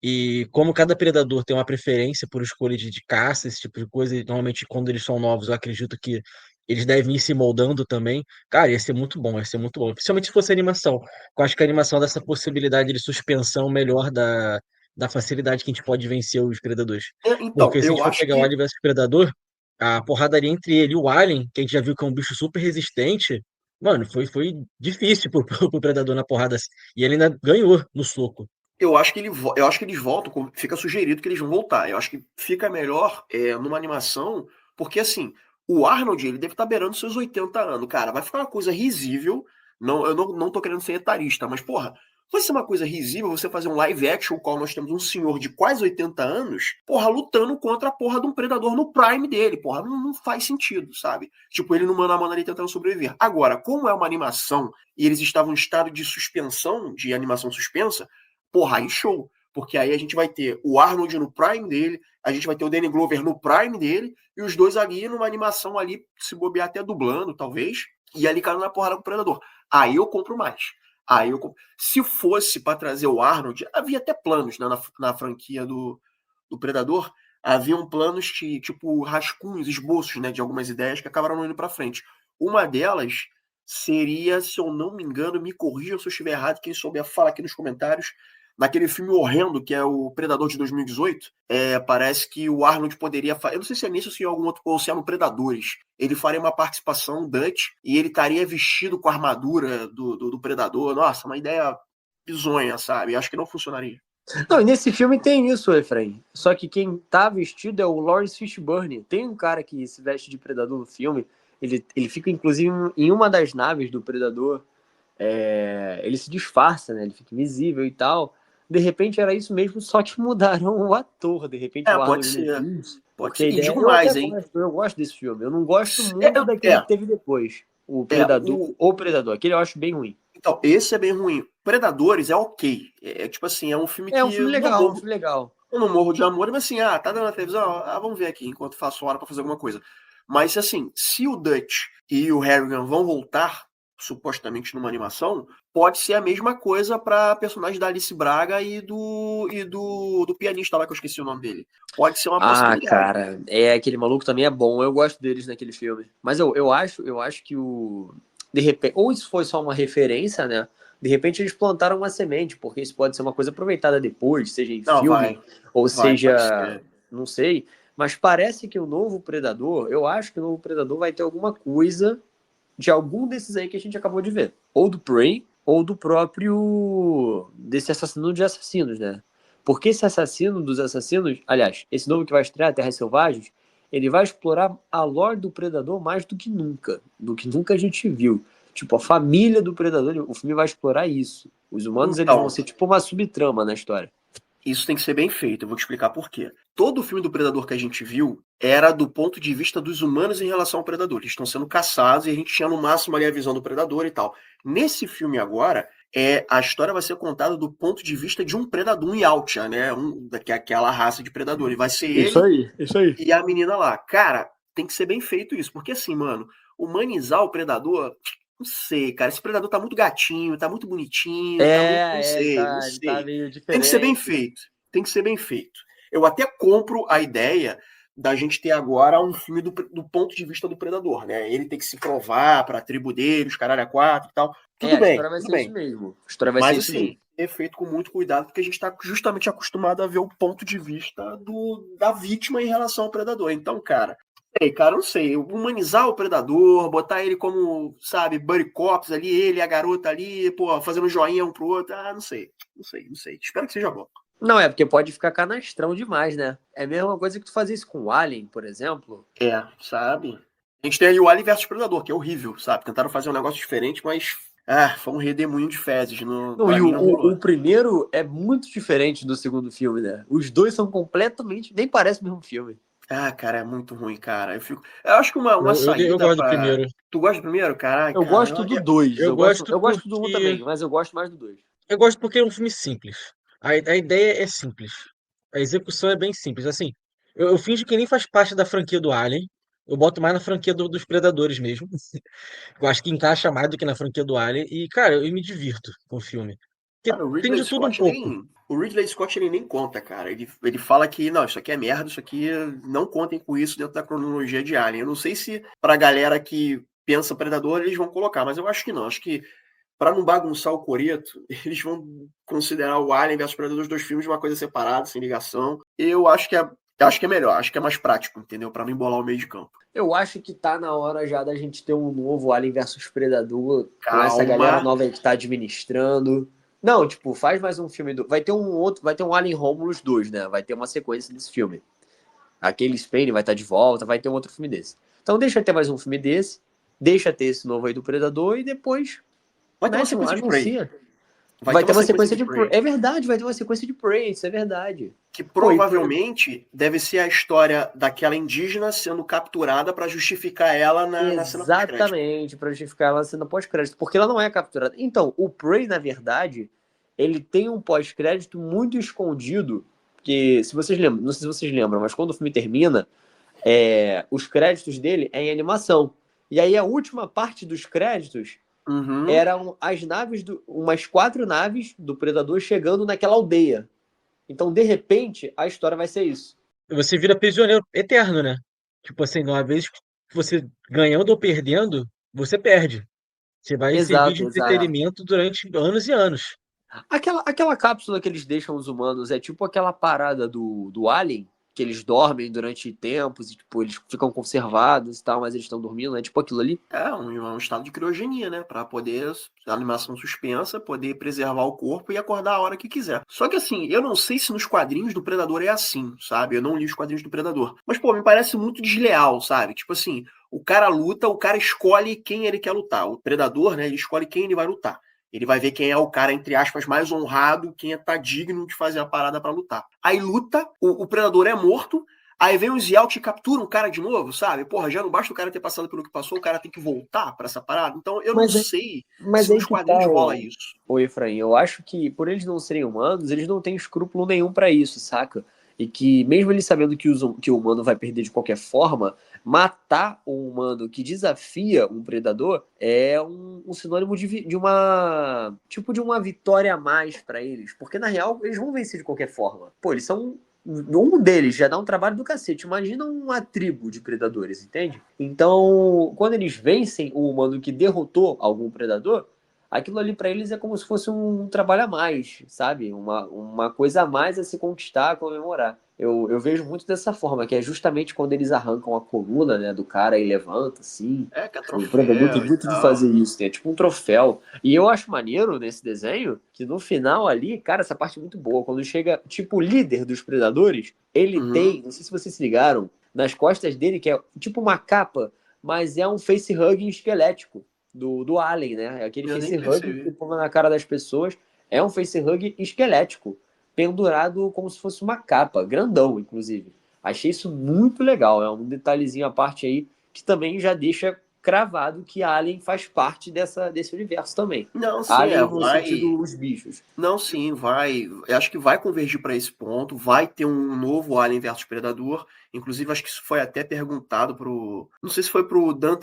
e como cada predador tem uma preferência por escolha de caça, esse tipo de coisa, e normalmente quando eles são novos, eu acredito que eles devem ir se moldando também. Cara, ia ser muito bom, ia ser muito bom. Principalmente se fosse animação. Eu acho que a animação dá essa possibilidade de suspensão melhor da facilidade que a gente pode vencer os predadores. Então, Porque se a gente eu for acho pegar o que. Alien versus Predador, a porradaria entre ele e o Alien, que a gente já viu que é um bicho super resistente, mano, foi difícil pro Predador na porrada. E ele ainda ganhou no soco. Eu acho que eles voltam, fica sugerido que eles vão voltar. Eu acho que fica melhor numa animação, porque assim, o Arnold, ele deve estar beirando seus 80 anos, cara. Vai ficar uma coisa risível. Não, eu não tô querendo ser etarista, mas, porra, vai ser uma coisa risível você fazer um live action, o qual nós temos um senhor de quase 80 anos, porra, lutando contra a porra de um predador no prime dele, porra. Não faz sentido, sabe? Tipo, ele no mano a mano ali tentando sobreviver. Agora, como é uma animação e eles estavam em estado de suspensão, de animação suspensa, porra, aí show. Porque aí a gente vai ter o Arnold no prime dele, a gente vai ter o Danny Glover no prime dele, e os dois ali numa animação ali, se bobear até dublando, talvez, e ali caindo na porrada com o Predador. Aí eu compro mais. Se fosse para trazer o Arnold, havia até planos, né, na franquia do Predador, haviam planos tipo rascunhos, esboços, né, de algumas ideias que acabaram não indo para frente. Uma delas seria, se eu não me engano, me corrija se eu estiver errado, quem souber fala aqui nos comentários, naquele filme horrendo que é o Predador de 2018, parece que o Arnold poderia. Eu não sei se é nisso ou se é algum outro, ou se é no Predadores. Ele faria uma participação Dutch e ele estaria vestido com a armadura do Predador. Nossa, uma ideia bizonha, sabe? Acho que não funcionaria. Não, e nesse filme tem isso, Efraim. Só que quem tá vestido é o Lawrence Fishburne. Tem um cara que se veste de predador no filme. Ele fica, inclusive, em uma das naves do predador. Ele se disfarça, né? Ele fica invisível e tal. De repente era isso mesmo, só que mudaram o ator. De repente o pode Arnold ser. não quis, Pode porque ser. a E ideia... digo mais, até hein? eu gosto desse filme. Eu não gosto muito daquele que teve depois. O Predador, o Predador. Aquele eu acho bem ruim. Então, esse é bem ruim. Predadores é ok. Tipo assim, é um filme que É um filme legal, um filme legal. eu não morro de amor, mas assim, tá dando na televisão, vamos ver aqui, enquanto faço hora pra fazer alguma coisa. Mas assim, se o Dutch e o Harrigan vão voltar, supostamente numa animação, pode ser a mesma coisa pra personagem da Alice Braga e do pianista lá, que eu esqueci o nome dele. Pode ser uma possibilidade. Cara, aquele maluco também é bom. Eu gosto deles naquele filme. Mas eu acho que o... De repente, ou isso foi só uma referência, né? De repente eles plantaram uma semente, porque isso pode ser uma coisa aproveitada depois, seja em filme, ou seja, não sei. Mas parece que o novo Predador, eu acho que o novo Predador vai ter alguma coisa de algum desses aí que a gente acabou de ver. Ou do Prey, ou do próprio... desse assassino de assassinos, né? Porque esse assassino dos assassinos, aliás, esse novo que vai estrear, Terras Selvagens, ele vai explorar a lore do Predador mais do que nunca a gente viu. Tipo, a família do Predador, o filme vai explorar isso. Os humanos, eles vão ser tipo uma subtrama na história. Isso tem que ser bem feito, eu vou te explicar por quê. Todo filme do Predador que a gente viu era do ponto de vista dos humanos em relação ao Predador. Eles estão sendo caçados e a gente tinha no máximo ali a visão do Predador e tal. Nesse filme agora, a história vai ser contada do ponto de vista de um predador, um Yautja, né? Daquela raça de predador. E vai ser isso ele aí. E a menina lá. Cara, tem que ser bem feito isso. Porque assim, mano, humanizar o predador... Não sei, cara. Esse predador tá muito gatinho, tá muito bonitinho. Não sei. Tá meio diferente. Tem que ser bem feito. Tem que ser bem feito. Eu até compro a ideia da gente ter agora um filme do ponto de vista do predador, né? Ele tem que se provar pra tribo dele, os caralho a quatro e tal. Tudo bem. A história vai tudo ser bem. isso mesmo. A história vai Mas ser isso assim, mesmo. é feito com muito cuidado, porque a gente tá justamente acostumado a ver o ponto de vista da vítima em relação ao predador. Então, cara, não sei. Humanizar o predador, botar ele como, sabe, buddy cops ali, ele e a garota ali, pô, fazendo joinha um pro outro. Não sei. Espero que seja bom. Não, porque pode ficar canastrão demais, né? É a mesma coisa que tu fazer isso com o Alien, por exemplo. Sabe? A gente tem aí o Alien versus Predador, que é horrível, sabe? Tentaram fazer um negócio diferente, mas foi um redemoinho de fezes. O primeiro é muito diferente do segundo filme, né? Os dois são completamente... Nem parece o mesmo filme. Cara, é muito ruim, cara. Eu acho que uma saída eu gosto do primeiro. Tu gosta do primeiro? Caraca. Eu gosto do 2. Eu gosto do 1 também, mas eu gosto mais do 2. Eu gosto porque é um filme simples. A ideia é simples. A execução é bem simples. Assim, eu finjo que nem faz parte da franquia do Alien. Eu boto mais na franquia dos Predadores mesmo. Eu acho que encaixa mais do que na franquia do Alien. E, cara, eu me divirto com o filme. Porque Cara, tem de tudo um pouco. O Ridley Scott ele nem conta, cara. Ele fala que, não, isso aqui é merda, isso aqui não contem com isso dentro da cronologia de Alien. Eu não sei se pra galera que pensa Predador eles vão colocar, mas eu acho que não. Acho que pra não bagunçar o coreto, eles vão considerar o Alien versus Predador os dois filmes de uma coisa separada, sem ligação. Eu acho que é melhor, acho que é mais prático, entendeu? Pra não embolar o meio de campo. Eu acho que tá na hora já da gente ter um novo Alien versus Predador com essa Calma. galera nova aí que tá administrando. Não, tipo, faz mais um filme vai ter um outro, vai ter um Alien Romulus 2, né? Vai ter uma sequência desse filme. Aquele Spain vai estar de volta, vai ter um outro filme desse. Então deixa ter mais um filme desse, deixa ter esse novo aí do Predador e depois Vai ter uma mete um sequência de Prey. anuncia. Vai ter uma sequência de Prey. É verdade, vai ter uma sequência de Prey, isso é verdade. Que provavelmente deve ser a história daquela indígena sendo capturada pra justificar ela na cena pós-crédito. Exatamente, pra justificar ela na cena pós-crédito, porque ela não é capturada. Então, o Prey, na verdade, ele tem um pós-crédito muito escondido, porque, se vocês lembram, não sei se vocês lembram, mas quando o filme termina, os créditos dele é em animação. E aí a última parte dos créditos eram as naves, umas 4 naves do Predador chegando naquela aldeia. Então, de repente, a história vai ser isso. Você vira prisioneiro eterno, né? Tipo assim, uma vez que você ganhando ou perdendo, você perde. Você vai servir de Exato. entretenimento durante anos e anos. Aquela cápsula que eles deixam os humanos é tipo aquela parada do Alien, que eles dormem durante tempos e tipo, eles ficam conservados e tal, mas eles estão dormindo, é tipo aquilo ali? É um estado de criogenia, né? Pra poder, a animação suspensa, poder preservar o corpo e acordar a hora que quiser. Só que assim, eu não sei se nos quadrinhos do Predador é assim, sabe? Eu não li os quadrinhos do Predador. Mas, pô, me parece muito desleal, sabe? Tipo assim, o cara luta, o cara escolhe quem ele quer lutar. O Predador, né? Ele escolhe quem ele vai lutar. Ele vai ver quem é o cara, entre aspas, mais honrado, quem tá digno de fazer a parada pra lutar. Aí luta, o Predador é morto, aí vem os Yacht e capturam o cara de novo, sabe? Porra, já não basta o cara ter passado pelo que passou, o cara tem que voltar pra essa parada. Então eu não sei se nos quadrinhos rola isso. Ô Efraim, eu acho que por eles não serem humanos, eles não têm escrúpulo nenhum pra isso, saca? E que mesmo eles sabendo que o humano vai perder de qualquer forma, matar um humano que desafia um predador é um sinônimo de uma tipo de uma vitória a mais pra eles, porque na real eles vão vencer de qualquer forma. Pô, eles são um deles já dá um trabalho do cacete. Imagina uma tribo de predadores, entende? Então, quando eles vencem o humano que derrotou algum predador, aquilo ali pra eles é como se fosse um trabalho a mais, sabe? Uma coisa a mais a se conquistar, a comemorar. Eu vejo muito dessa forma, que é justamente quando eles arrancam a coluna, né, do cara e levanta, assim. É, que é O troféu. predador tem e muito de tal. fazer isso, né? É tipo um troféu. E eu acho maneiro nesse desenho que no final ali, cara, essa parte é muito boa. Quando chega, tipo, o líder dos predadores, ele tem, não sei se vocês se ligaram, nas costas dele, que é tipo uma capa, mas é um facehug esquelético do Alien, né? Aquele Eu nem facehug percebi. que põe na cara das pessoas é um facehug esquelético, pendurado como se fosse uma capa, grandão, inclusive. Achei isso muito legal, é um detalhezinho à parte aí que também já deixa cravado que Alien faz parte desse universo também. Não, sim, Alien no vai. sentido os bichos. Não, sim, vai. Eu acho que vai convergir para esse ponto. Vai ter um novo Alien versus Predador. Inclusive, acho que isso foi até perguntado pro. Não sei se foi pro Dan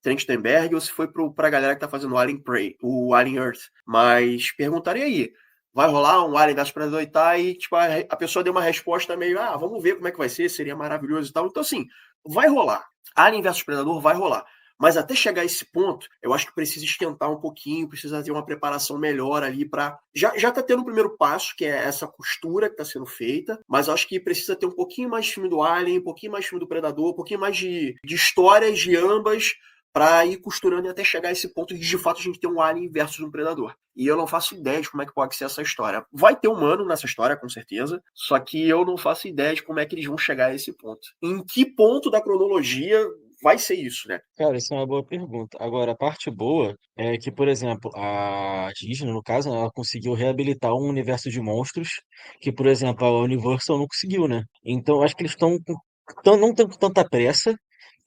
Trachtenberg ou se foi pra galera que tá fazendo o Alien Prey, o Alien Earth. Mas perguntaria aí. Vai rolar um Alien versus Predador e tal, e tipo, a pessoa deu uma resposta meio, vamos ver como é que vai ser, seria maravilhoso e tal. Então, assim, vai rolar. Alien versus Predador vai rolar. Mas até chegar a esse ponto, eu acho que precisa esquentar um pouquinho, precisa ter uma preparação melhor ali para. Já tá tendo o primeiro passo, que é essa costura que tá sendo feita, mas eu acho que precisa ter um pouquinho mais de filme do Alien, um pouquinho mais de filme do Predador, um pouquinho mais de histórias de ambas para ir costurando e até chegar a esse ponto de fato a gente ter um Alien versus um Predador. E eu não faço ideia de como é que pode ser essa história. Vai ter humano nessa história, com certeza, só que eu não faço ideia de como é que eles vão chegar a esse ponto. Em que ponto da cronologia vai ser isso, né? Cara, isso é uma boa pergunta. Agora, a parte boa é que, por exemplo, a Disney, no caso, ela conseguiu reabilitar um universo de monstros que, por exemplo, a Universal não conseguiu, né? Então, eu acho que eles não estão com tanta pressa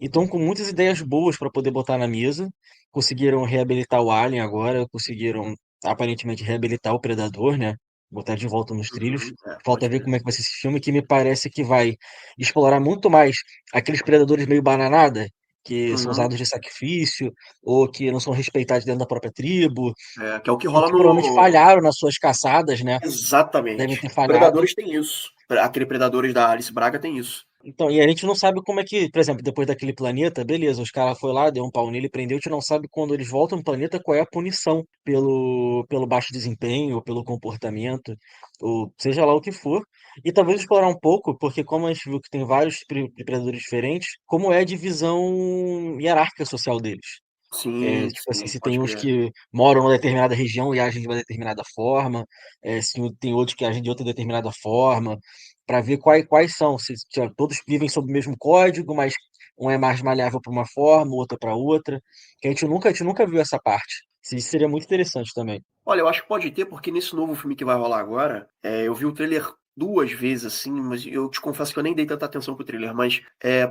e estão com muitas ideias boas para poder botar na mesa. Conseguiram reabilitar o Alien agora, conseguiram aparentemente reabilitar o Predador, né? Botar de volta nos trilhos. Falta Pode ver ver. como é que vai ser esse filme, que me parece que vai explorar muito mais aqueles predadores meio bananada, que são Uhum. usados de sacrifício, ou que não são respeitados dentro da própria tribo, Que é o que e rola que provavelmente no. falharam nas suas caçadas, né? Devem Exatamente. ter falhado. Predadores tem isso. Aquele Predadores da Alice Braga tem isso. Então, e a gente não sabe como é que, por exemplo, depois daquele planeta, beleza, os caras foi lá, deu um pau nele, prendeu, a gente não sabe quando eles voltam no planeta qual é a punição pelo baixo desempenho, ou pelo comportamento, ou seja lá o que for. E talvez explorar um pouco, porque como a gente viu que tem vários predadores diferentes, como é a divisão hierárquica social deles. Sim, Tipo assim, sim, se tem pode uns crer. que moram numa determinada região e agem de uma determinada forma, se tem outros que agem de outra determinada forma, para ver quais são. Se todos vivem sob o mesmo código, mas um é mais maleável para uma forma, o outro para outra. Que a gente nunca viu essa parte. Isso seria muito interessante também. Olha, eu acho que pode ter, porque nesse novo filme que vai rolar agora, eu vi o trailer duas vezes, assim, mas eu te confesso que eu nem dei tanta atenção pro trailer, mas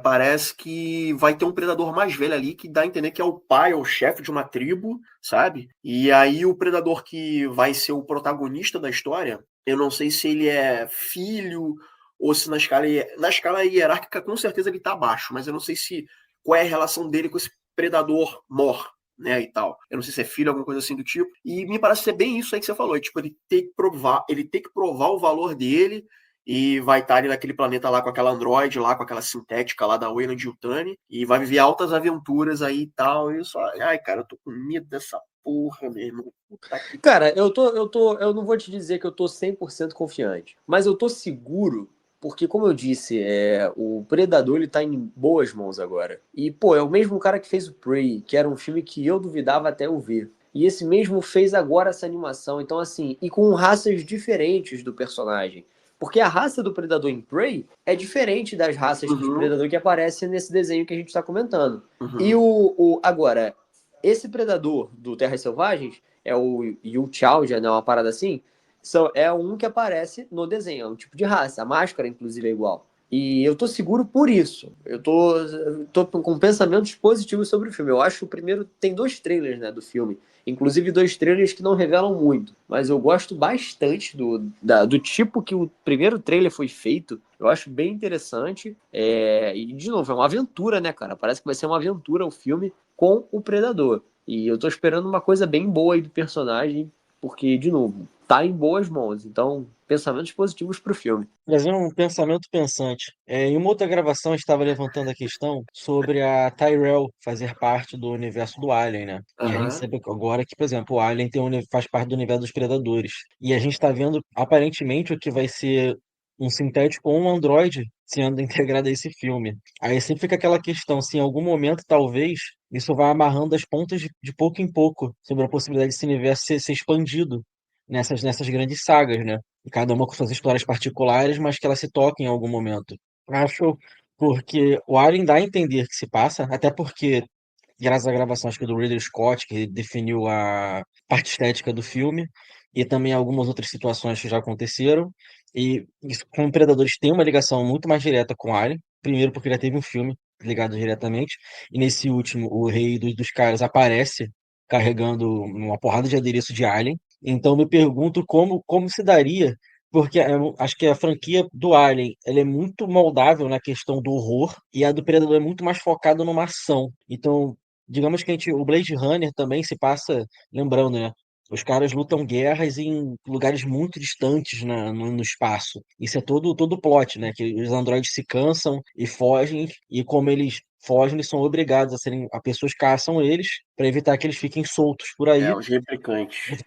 parece que vai ter um predador mais velho ali que dá a entender que é o pai ou o chefe de uma tribo, sabe? E aí o predador que vai ser o protagonista da história, eu não sei se ele é filho ou se na escala hierárquica com certeza ele tá abaixo, mas eu não sei se qual é a relação dele com esse predador mor, né, e tal. Eu não sei se é filho, alguma coisa assim do tipo. E me parece ser bem isso aí que você falou. Tipo, ele tem que provar o valor dele e vai estar ali naquele planeta lá com aquela androide lá, com aquela sintética lá da Weyland Yutani e vai viver altas aventuras aí e tal. E só, ai, cara, eu tô com medo dessa porra, meu irmão. Puta que... Cara, eu não vou te dizer que eu tô 100% confiante, mas eu tô seguro, porque como eu disse, o Predador ele tá em boas mãos agora. E, pô, é o mesmo cara que fez o Prey, que era um filme que eu duvidava até eu ver. E esse mesmo fez agora essa animação, então assim, e com raças diferentes do personagem. Porque a raça do Predador em Prey é diferente das raças de Uhum, Predador que aparecem nesse desenho que a gente tá comentando. E uhum. agora, esse Predador do Terras Selvagens é o Yu Chao, já não é uma parada assim, é um que aparece no desenho, é um tipo de raça. A máscara, inclusive, é igual. E eu tô seguro por isso. Eu tô com pensamentos positivos sobre o filme. Eu acho que o primeiro tem 2 trailers, né, do filme. Inclusive 2 trailers que não revelam muito. Mas eu gosto bastante do tipo que o primeiro trailer foi feito. Eu acho bem interessante. E, de novo, é uma aventura, né, cara? Parece que vai ser uma aventura o filme com o Predador. E eu tô esperando uma coisa bem boa aí do personagem, porque, de novo, tá em boas mãos. Então, pensamentos positivos pro filme. Trazer um pensamento pensante. Em uma outra gravação, a gente estava levantando a questão sobre a Tyrell fazer parte do universo do Alien, né? E a gente Aham. sabe agora que, por exemplo, o Alien faz parte do universo dos Predadores. E a gente está vendo, aparentemente, o que vai ser um sintético ou um androide sendo integrado a esse filme. Aí sempre fica aquela questão, se em algum momento, talvez, isso vai amarrando as pontas de pouco em pouco sobre a possibilidade desse universo ser expandido nessas grandes sagas, né? E cada uma com suas histórias particulares, mas que ela se toque em algum momento. Acho porque o Alien dá a entender que se passa, até porque, graças à gravação acho que do Ridley Scott, que definiu a parte estética do filme, e também algumas outras situações que já aconteceram, e isso, com Predadores tem uma ligação muito mais direta com Alien, primeiro porque já teve um filme ligado diretamente, e nesse último, o Rei dos Caras aparece carregando uma porrada de adereço de Alien, então me pergunto como se daria, porque acho que a franquia do Alien ela é muito moldável na questão do horror e a do Predador é muito mais focada numa ação. Então, digamos que o Blade Runner também se passa, lembrando, né? Os caras lutam guerras em lugares muito distantes no espaço. Isso é todo plot, né? Que os androides se cansam e fogem, e como eles fogem, eles são obrigados a pessoas caçam eles para evitar que eles fiquem soltos por aí. Os replicantes.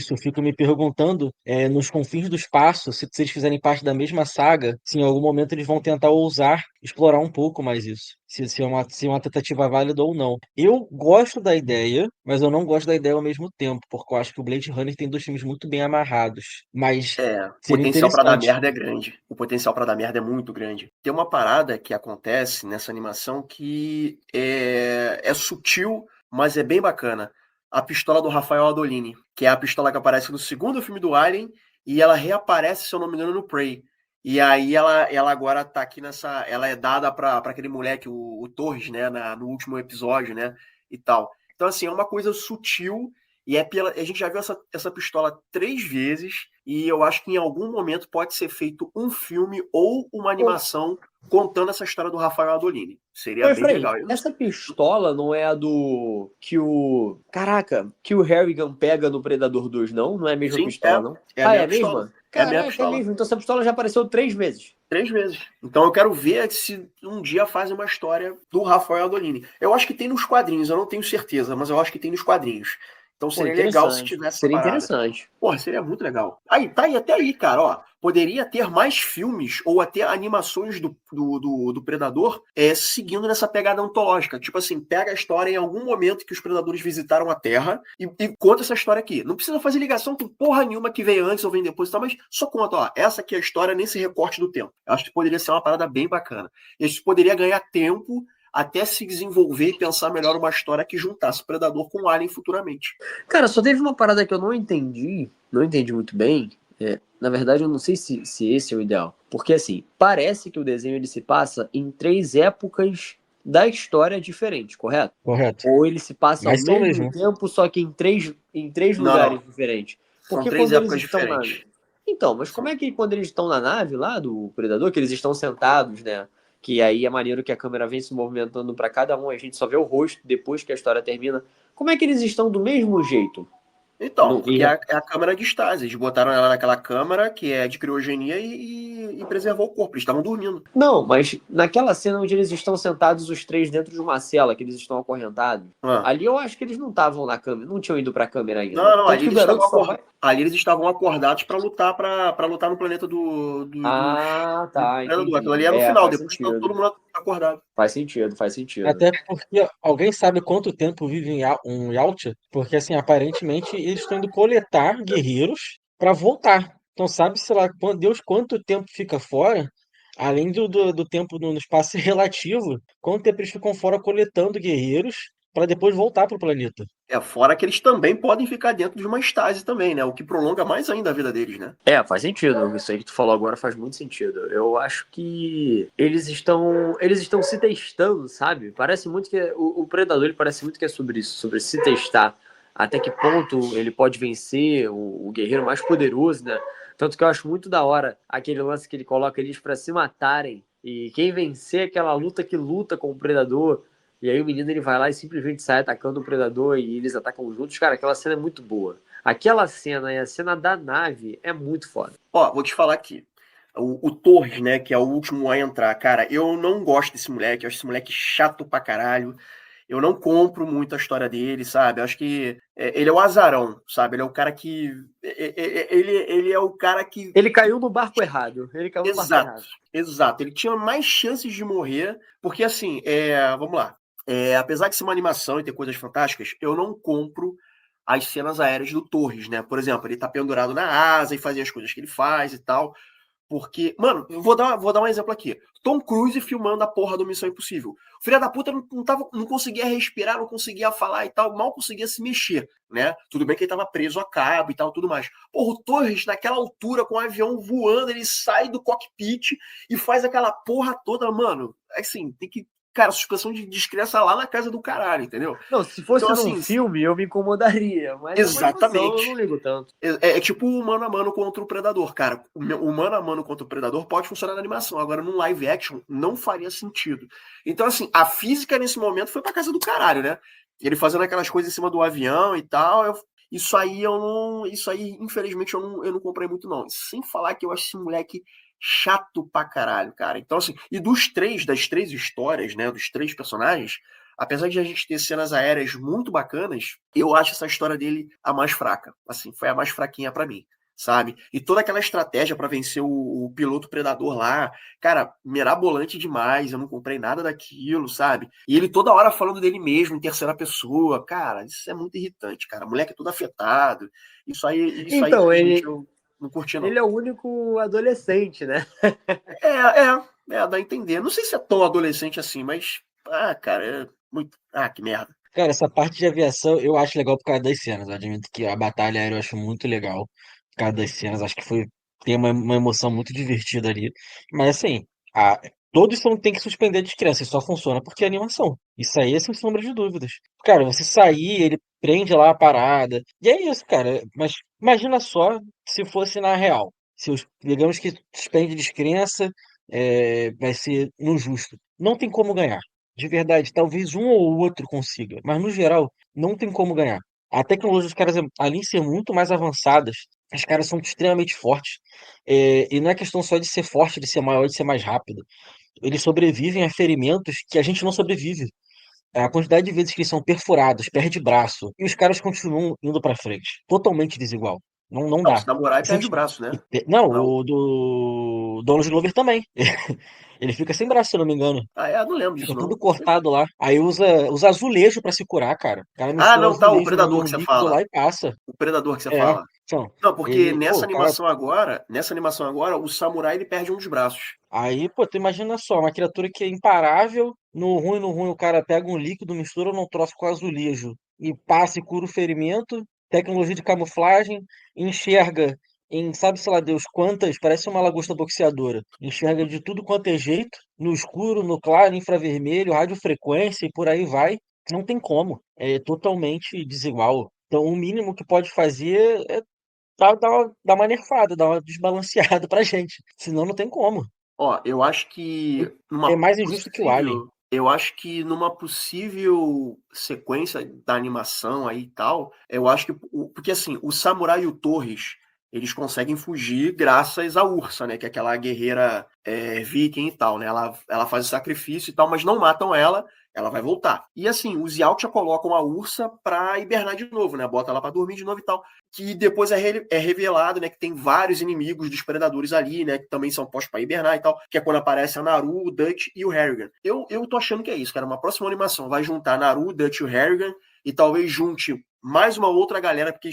Eu fico me perguntando, nos confins do espaço, se eles fizerem parte da mesma saga, se em algum momento eles vão tentar ousar explorar um pouco mais isso. Se é uma tentativa válida ou não. Eu gosto da ideia, mas eu não gosto da ideia ao mesmo tempo, porque eu acho que o Blade Runner tem dois filmes muito bem amarrados. Mas O seria potencial pra dar interessante. merda é grande. O potencial pra dar merda é muito grande. Tem uma parada que acontece nessa animação que é sutil, mas é bem bacana. A pistola do Rafael Adolini, que é a pistola que aparece no segundo filme do Alien e ela reaparece, se eu não me engano, no Prey. E aí ela agora tá aqui nessa. Ela é dada pra aquele moleque, o Torres, né? No último episódio, né? E tal. Então, assim, é uma coisa sutil. E a gente já viu essa pistola 3 vezes, e eu acho que em algum momento pode ser feito um filme ou uma animação contando essa história do Rafael Adolini. Seria Ô, bem Efraim, legal. essa pistola não é a do. Que o. Caraca, que o Harrigan pega no Predador 2, não? Não é a mesma Sim, pistola, não? é a Ah, é minha a pistola. mesma? É a minha Caraca, é pistola. mesmo. Então essa pistola já apareceu 3 vezes. 3 vezes. Então eu quero ver se um dia fazem uma história do Rafael Adolini. Eu acho que tem nos quadrinhos, eu não tenho certeza, mas eu acho que tem nos quadrinhos. Então Pô, seria legal se interessante. tivesse essa Seria parada. interessante. Porra, seria muito legal. Aí, tá aí, até aí, cara, ó. Poderia ter mais filmes ou até animações do Predador seguindo nessa pegada antológica. Tipo assim, pega a história em algum momento que os predadores visitaram a Terra e conta essa história aqui. Não precisa fazer ligação com porra nenhuma que vem antes ou vem depois e tal, mas só conta, ó. Essa aqui é a história nesse recorte do tempo. Eu acho que poderia ser uma parada bem bacana. E a gente poderia ganhar tempo até se desenvolver e pensar melhor uma história que juntasse Predador com Alien futuramente. Cara, só teve uma parada que eu não entendi muito bem. Na verdade, eu não sei se esse é o ideal. Porque, assim, parece que o desenho ele se passa em 3 épocas da história diferentes, correto? Correto. Ou ele se passa ao Mas são mesmo mesmo. tempo, só que em três Não, lugares não. diferentes. São Porque 3 quando eles épocas estão diferentes. Então, mas como é que quando eles estão na nave lá do Predador, que eles estão sentados, né? Que aí é maneiro que a câmera vem se movimentando para cada um, a gente só vê o rosto depois que a história termina. Como é que eles estão do mesmo jeito? Então, No- porque em- é a câmara de estase. Eles botaram ela naquela câmara que é de criogenia e preservou o corpo. Eles estavam dormindo. Não, mas naquela cena onde eles estão sentados os 3 dentro de uma cela, que eles estão acorrentados, Ah. ali eu acho que eles não estavam na câmera, não tinham ido pra câmera ainda. Não, Tanto que o garoto só vai... ali eles estavam acordados para lutar no planeta do Ah, tá, Predador. Aquilo ali entendi. é no final, Faz depois tá todo sentido. mundo acordado. Faz sentido, faz sentido. Até porque alguém sabe quanto tempo vive um Yautja? Porque, assim, aparentemente eles estão indo coletar guerreiros para voltar. Então, sabe-se lá, Deus, quanto tempo fica fora, além do tempo no espaço relativo, quanto tempo eles ficam fora coletando guerreiros para depois voltar pro planeta. Fora que eles também podem ficar dentro de uma estase também, né? O que prolonga mais ainda a vida deles, né? Faz sentido. Isso aí que tu falou agora faz muito sentido. Eu acho que eles estão se testando, sabe? Parece muito que o Predador ele parece muito que é sobre isso, sobre se testar. Até que ponto ele pode vencer o guerreiro mais poderoso, né? Tanto que eu acho muito da hora aquele lance que ele coloca eles pra se matarem e quem vencer aquela luta que luta com o Predador. E aí o menino ele vai lá e simplesmente sai atacando o Predador e eles atacam juntos. Cara, aquela cena é muito boa. Aquela cena e a cena da nave é muito foda. Ó, vou te falar aqui. O Torres, né, que é o último a entrar. Cara, eu não gosto desse moleque. Eu acho esse moleque chato pra caralho. Eu não compro muito a história dele, sabe? Eu acho que ele é o azarão, sabe? Ele é o cara que... Ele é o cara que... Ele caiu no barco errado. Ele caiu no barco errado. Exato. Ele tinha mais chances de morrer, porque assim, vamos lá. Apesar de ser uma animação e ter coisas fantásticas, eu não compro as cenas aéreas do Torres, né? Por exemplo, ele tá pendurado na asa e fazia as coisas que ele faz e tal. Porque, mano, eu vou dar um exemplo aqui. Tom Cruise filmando a porra do Missão Impossível. O filho da puta não conseguia respirar, não conseguia falar e tal, mal conseguia se mexer, né? Tudo bem que ele tava preso a cabo e tal, tudo mais. Porra, o Torres, naquela altura, com o avião voando, ele sai do cockpit e faz aquela porra toda, mano. Assim, tem que... Cara, suspensão de descrença lá na casa do caralho, entendeu? Não, se fosse Então, num assim, filme, eu me incomodaria. Mas exatamente. É uma animação, eu não ligo tanto. É tipo o mano a mano contra o Predador, cara. O mano a mano contra o Predador pode funcionar na animação. Agora, num live action, não faria sentido. Então, assim, a física nesse momento foi pra casa do caralho, né? Ele fazendo aquelas coisas em cima do avião e tal. Isso aí, infelizmente, eu não comprei muito, não. Sem falar que eu acho esse moleque chato pra caralho, cara. Então, assim, e das três histórias, né? Dos 3 personagens. Apesar de a gente ter cenas aéreas muito bacanas, eu acho essa história dele a mais fraca. Assim, foi a mais fraquinha pra mim, sabe? E toda aquela estratégia pra vencer o piloto predador lá, cara, mirabolante demais. Eu não comprei nada daquilo, sabe? E ele toda hora falando dele mesmo em terceira pessoa. Cara, isso é muito irritante, cara. O moleque é todo afetado. Isso aí, Então, gente, eu não curti, não. ele é o único adolescente, né? Dá a entender. Não sei se é tão adolescente assim, mas. Cara, é muito. Que merda. Cara, essa parte de aviação eu acho legal por causa das cenas. Eu admito que a batalha aérea eu acho muito legal por causa das cenas. Acho que tem uma emoção muito divertida ali. Mas assim, todos têm que suspender a descrença. Isso só funciona porque é animação. Isso aí é sem sombra de dúvidas. Cara, você sair, ele prende lá a parada. E é isso, cara. Mas imagina só se fosse na real. Digamos que suspende descrença, vai ser no justo. Não tem como ganhar. De verdade, talvez um ou outro consiga, mas no geral, não tem como ganhar. A tecnologia dos caras, além de ser muito mais avançadas, os caras são extremamente fortes. E não é questão só de ser forte, de ser maior, de ser mais rápido. Eles sobrevivem a ferimentos que a gente não sobrevive. A quantidade de vezes que eles são perfurados, perde braço, e os caras continuam indo pra frente. Totalmente desigual. Não Não, o dá. Samurai perde o Senti- braço, né? Não, Não. o do Donald Glover também. Ele fica sem braço, se eu não me engano. Ah, é, não lembro Fica disso, todo não. Sei lá. cortado lá. Aí usa azulejo pra se curar, cara. O cara Ah, mistura não, tá, o azulejo Predador num que você líquido fala. lá e passa. O Predador que você É, fala. então, Não, porque ele, pô, o cara. nessa animação agora, o Samurai ele perde um dos braços. Aí, pô, tu imagina só, uma criatura que é imparável, no ruim, o cara pega um líquido, mistura num troço com azulejo e passa e cura o ferimento, tecnologia de camuflagem, enxerga em, sabe, sei lá, Deus, quantas, parece uma lagosta boxeadora, enxerga de tudo quanto é jeito, no escuro, no claro, infravermelho, radiofrequência e por aí vai. Não tem como, é totalmente desigual. Então, o mínimo que pode fazer é dar uma nerfada, dar uma desbalanceada pra gente, senão não tem como. Ó, eu acho que É numa mais injusto que o Alien. possível, eu acho que numa possível sequência da animação aí e tal, eu acho que porque assim, o Samurai e o Torres, eles conseguem fugir graças à Ursa, né, que é aquela guerreira viking e tal, né? Ela faz o sacrifício e tal, mas não matam ela. Ela vai voltar. E assim, os Yautja colocam a Ursa pra hibernar de novo, né? Bota ela pra dormir de novo e tal. Que depois é revelado, né, que tem vários inimigos dos predadores ali, né, que também são postos para hibernar e tal, que é quando aparece a Naru, o Dutch e o Harrigan. Eu tô achando que é isso, cara, uma próxima animação vai juntar Naru, o Dutch e o Harrigan e talvez junte mais uma outra galera, porque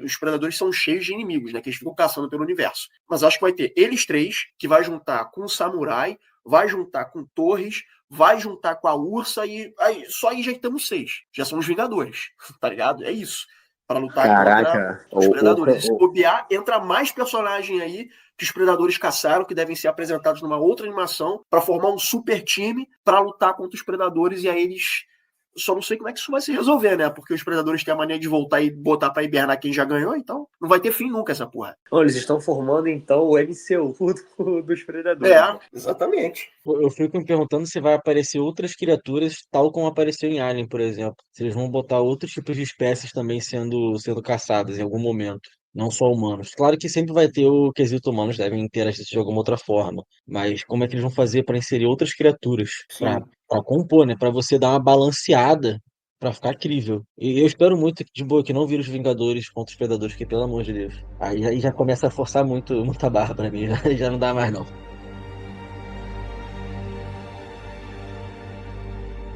os predadores são cheios de inimigos, né, que eles ficam caçando pelo universo. Mas acho que vai ter eles três, que vai juntar com o Samurai, vai juntar com Torres, vai juntar com a Ursa e aí, só aí já estamos 6. Já são os Vingadores, tá ligado? É isso. Para lutar contra Caraca, os predadores. E se bobear, entra mais personagem aí que os predadores caçaram, que devem ser apresentados numa outra animação, para formar um super time para lutar contra os predadores. E aí eles. Só não sei como é que isso vai se resolver, né? Porque os predadores têm a mania de voltar e botar pra hibernar quem já ganhou, então não vai ter fim nunca essa porra. Bom, eles estão formando então o MCU dos Predadores. É, exatamente. Eu fico me perguntando se vai aparecer outras criaturas, tal como apareceu em Alien, por exemplo. Se eles vão botar outros tipos de espécies também sendo caçadas em algum momento. Não só humanos. Claro que sempre vai ter o quesito humanos, devem interagir de alguma outra forma. Mas como é que eles vão fazer para inserir outras criaturas? Para Sim. compor, né? Para você dar uma balanceada, para ficar crível. E eu espero muito de boa que não vire os Vingadores contra os Predadores, porque pelo amor de Deus. Aí já começa a forçar muita barra para mim. Já não dá mais não.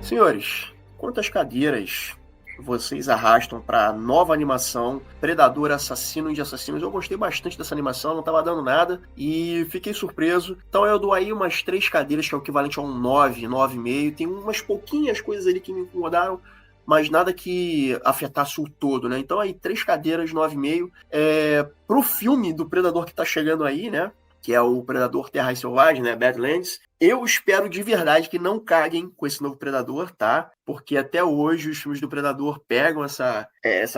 Senhores, quantas cadeiras vocês arrastam para nova animação Predador Assassino de Assassinos? Eu gostei bastante dessa animação, não estava dando nada e fiquei surpreso. Então eu dou aí umas 3 cadeiras, que é o equivalente a um 9, 9,5. Tem umas pouquinhas coisas ali que me incomodaram, mas nada que afetasse o todo, né? Então aí 3 cadeiras, 9,5. Pro filme do Predador que tá chegando aí, né? Que é o Predador Terra Selvagem, né? Badlands. Eu espero de verdade que não caguem com esse novo Predador, tá? Porque até hoje os filmes do Predador pegam essa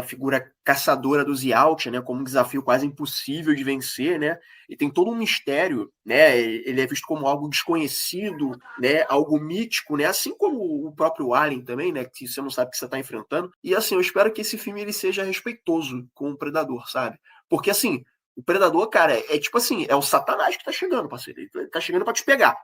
figura caçadora dos Yautja, né? Como um desafio quase impossível de vencer, né? E tem todo um mistério, né? Ele é visto como algo desconhecido, né? Algo mítico, né? Assim como o próprio Alien também, né? Que você não sabe o que você tá enfrentando. E assim, eu espero que esse filme ele seja respeitoso com o Predador, sabe? Porque assim, o Predador, cara, é tipo assim, é o Satanás que tá chegando, parceiro. Ele tá chegando pra te pegar.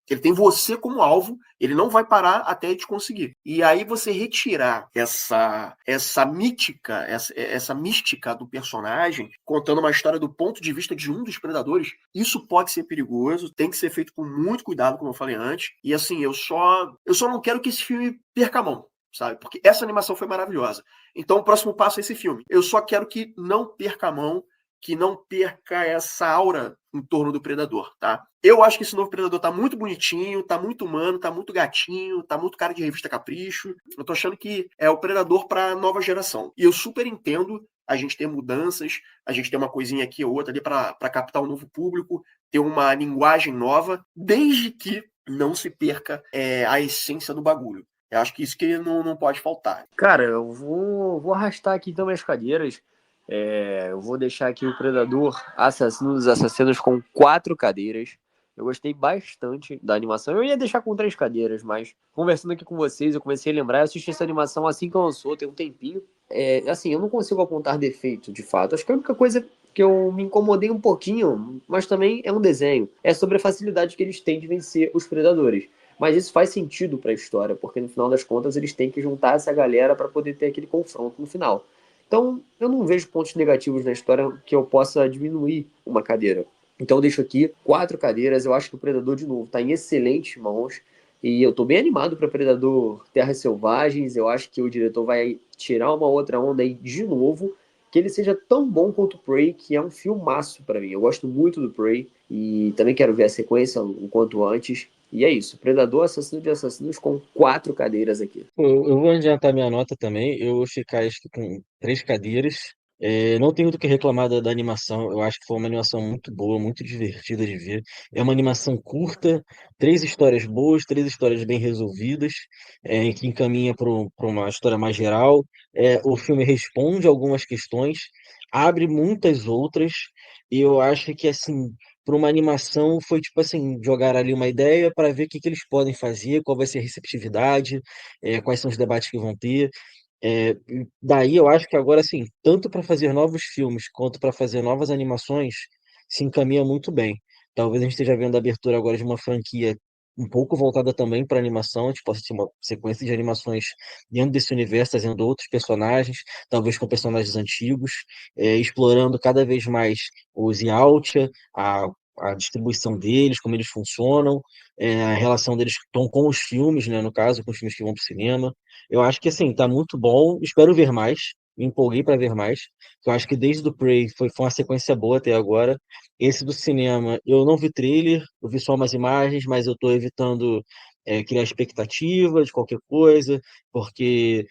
Ele tem você como alvo, ele não vai parar até ele te conseguir. E aí você retirar essa mítica, essa mística do personagem, contando uma história do ponto de vista de um dos predadores, isso pode ser perigoso, tem que ser feito com muito cuidado, como eu falei antes. E assim, eu só não quero que esse filme perca a mão, sabe? Porque essa animação foi maravilhosa. Então o próximo passo é esse filme. Eu só quero que não perca a mão, que não perca essa aura em torno do Predador, tá? Eu acho que esse novo Predador tá muito bonitinho, tá muito humano, tá muito gatinho, tá muito cara de revista Capricho. Eu tô achando que é o Predador pra nova geração. E eu super entendo a gente ter mudanças, a gente ter uma coisinha aqui ou outra ali pra captar um novo público, ter uma linguagem nova, desde que não se perca a essência do bagulho. Eu acho que isso que não pode faltar. Cara, eu vou arrastar aqui então minhas cadeiras. Eu vou deixar aqui o Predador Assassino dos Assassinos com 4 cadeiras. Eu gostei bastante da animação. Eu ia deixar com 3 cadeiras, mas conversando aqui com vocês, eu comecei a lembrar. Eu assisti essa animação assim que lançou, tem um tempinho. Assim, eu não consigo apontar defeito, de fato. Acho que a única coisa que eu me incomodei um pouquinho, mas também é um desenho, é sobre a facilidade que eles têm de vencer os predadores. Mas isso faz sentido para a história, porque no final das contas eles têm que juntar essa galera para poder ter aquele confronto no final. Então, eu não vejo pontos negativos na história que eu possa diminuir uma cadeira. Então, eu deixo aqui 4 cadeiras. Eu acho que o Predador, de novo, está em excelentes mãos. E eu estou bem animado para Predador Terras Selvagens. Eu acho que o diretor vai tirar uma outra onda aí de novo. Que ele seja tão bom quanto o Prey, que é um filmaço para mim. Eu gosto muito do Prey e também quero ver a sequência o quanto antes. E é isso, Predador Assassino de Assassinos com 4 cadeiras aqui. Eu vou adiantar minha nota também. Eu vou ficar acho que com 3 cadeiras. Não tenho do que reclamar da animação. Eu acho que foi uma animação muito boa, muito divertida de ver. É uma animação curta, 3 histórias boas, 3 histórias bem resolvidas, que encaminha para uma história mais geral. O filme responde algumas questões, abre muitas outras, e eu acho que assim. Para uma animação foi tipo assim, jogar ali uma ideia para ver o que que eles podem fazer, qual vai ser a receptividade, quais são os debates que vão ter. E daí eu acho que agora, assim, tanto para fazer novos filmes quanto para fazer novas animações, se encaminha muito bem. Talvez a gente esteja vendo a abertura agora de uma franquia um pouco voltada também para animação, a gente possa ter uma sequência de animações dentro desse universo, trazendo outros personagens, talvez com personagens antigos, explorando cada vez mais os Yautja, a distribuição deles, como eles funcionam, a relação deles com os filmes, né, no caso, com os filmes que vão para o cinema. Eu acho que assim, tá muito bom. Espero ver mais. Me empolguei para ver mais. Eu acho que desde o Prey foi uma sequência boa até agora. Esse do cinema, eu não vi trailer, eu vi só umas imagens, mas eu tô evitando criar expectativa de qualquer coisa, porque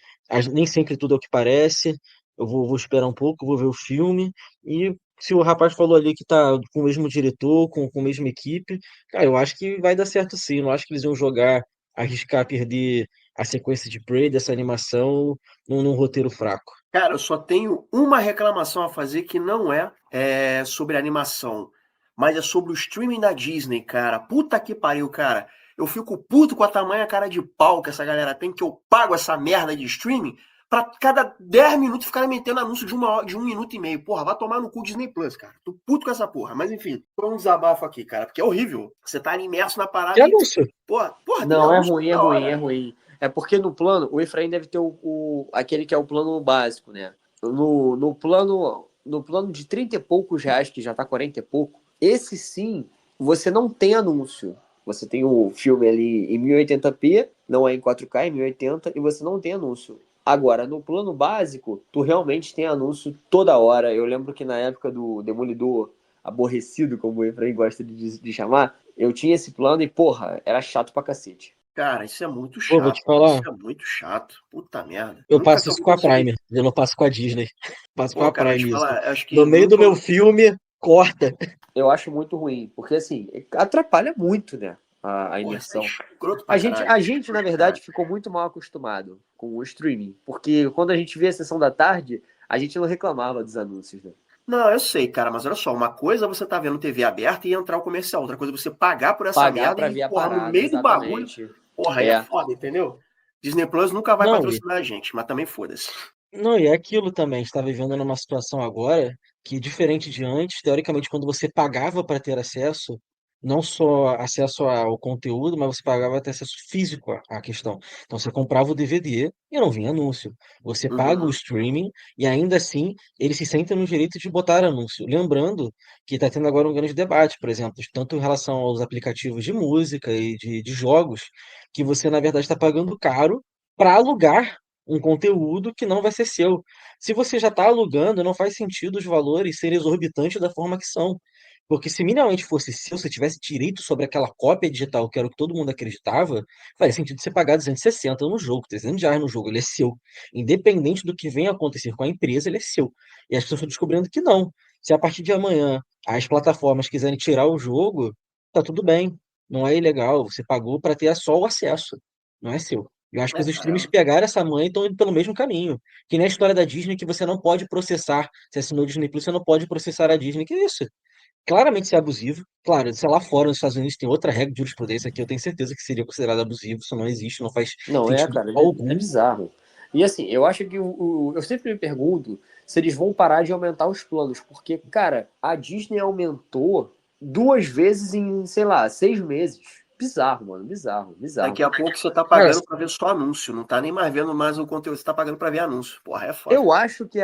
nem sempre tudo é o que parece. Eu vou esperar um pouco, vou ver o filme. E se o rapaz falou ali que tá com o mesmo diretor, com a mesma equipe, cara, eu acho que vai dar certo sim. Não acho que eles vão arriscar perder a sequência de Prey, dessa animação, num roteiro fraco. Cara, eu só tenho uma reclamação a fazer que não é sobre animação, mas é sobre o streaming da Disney, cara. Puta que pariu, cara. Eu fico puto com a tamanha cara de pau que essa galera tem, que eu pago essa merda de streaming pra cada 10 minutos ficar metendo anúncio de 1 minuto e meio. Porra, vai tomar no cu Disney Plus, cara. Tô puto com essa porra. Mas enfim, foi um desabafo aqui, cara, porque é horrível. Você tá ali imerso na parada Que e... anúncio? Porra, tem Não, é anúncio ruim, é toda ruim, hora. é ruim. É porque no plano, o Efraim deve ter aquele que é o plano básico, né? No plano de 30 e poucos reais, que já tá 40 e pouco, esse sim, você não tem anúncio. Você tem o filme ali em 1080p, não é em 4K, em 1080, e você não tem anúncio. Agora, no plano básico, tu realmente tem anúncio toda hora. Eu lembro que na época do Demolidor Aborrecido, como o Efraim gosta de chamar, eu tinha esse plano e, porra, era chato pra cacete. Cara, isso é muito Pô, vou chato. te falar, Isso é muito chato. Puta merda. eu Nunca passo que eu isso vou com a conseguir. Prime, eu não passo com a Disney. Passo com Pô, a cara, eu te Prime isso. falar, acho No que meio do nunca. meu filme, corta. Eu acho muito ruim, porque assim, atrapalha muito, né, a Porra, isso é imersão. escroto pra A gente, caralho. a gente, na verdade, ficou muito mal acostumado com o streaming, porque quando a gente via a sessão da tarde, a gente não reclamava dos anúncios, né? Não, eu sei, cara, mas olha só, uma coisa é você tá vendo TV aberta e entrar o comercial, outra coisa é você pagar por essa Pagar merda pra e, ver a porra, no parada, meio do bagulho, exatamente. porra, aí é É, foda, entendeu? Disney Plus nunca vai Não, patrocinar a gente, mas também foda-se. não, e é aquilo também, a gente está vivendo numa situação agora que, diferente de antes, teoricamente, quando você pagava para ter acesso, não só acesso ao conteúdo, mas você pagava até acesso físico à questão. Então, você comprava o DVD e não vinha anúncio. Você paga o Uhum. streaming e ainda assim eles se sentem no direito de botar anúncio. Lembrando que está tendo agora um grande debate, por exemplo, tanto em relação aos aplicativos de música e de jogos, que você, na verdade, está pagando caro para alugar um conteúdo que não vai ser seu. Se você já está alugando, não faz sentido os valores serem exorbitantes da forma que são. Porque se minimamente fosse seu, se tivesse direito sobre aquela cópia digital, que era o que todo mundo acreditava, faria sentido você pagar 260 no jogo, R$ 300 no jogo, ele é seu. Independente do que venha a acontecer com a empresa, ele é seu. E as pessoas estão descobrindo que não. Se a partir de amanhã as plataformas quiserem tirar o jogo, tá tudo bem. Não é ilegal. Você pagou para ter só o acesso. Não é seu. Eu acho que É, os streams cara, pegaram essa mãe e estão indo pelo mesmo caminho. Que nem a história da Disney, que você não pode processar. Você assinou o Disney Plus, você não pode processar a Disney. Que isso? claramente ser abusivo. Claro, sei lá, fora nos Estados Unidos tem outra regra de jurisprudência que eu tenho certeza que seria considerado abusivo, isso não existe, não faz Não, sentido cara, é algum. bizarro. E assim, eu acho que eu sempre me pergunto se eles vão parar de aumentar os planos, porque, cara, a Disney aumentou 2 vezes em, sei lá, 6 meses. Bizarro, mano, bizarro. Daqui a pouco você tá Cara, pagando pra ver só anúncio, não tá nem mais vendo mais o conteúdo, você tá pagando pra ver anúncio. Porra, é foda. Eu acho que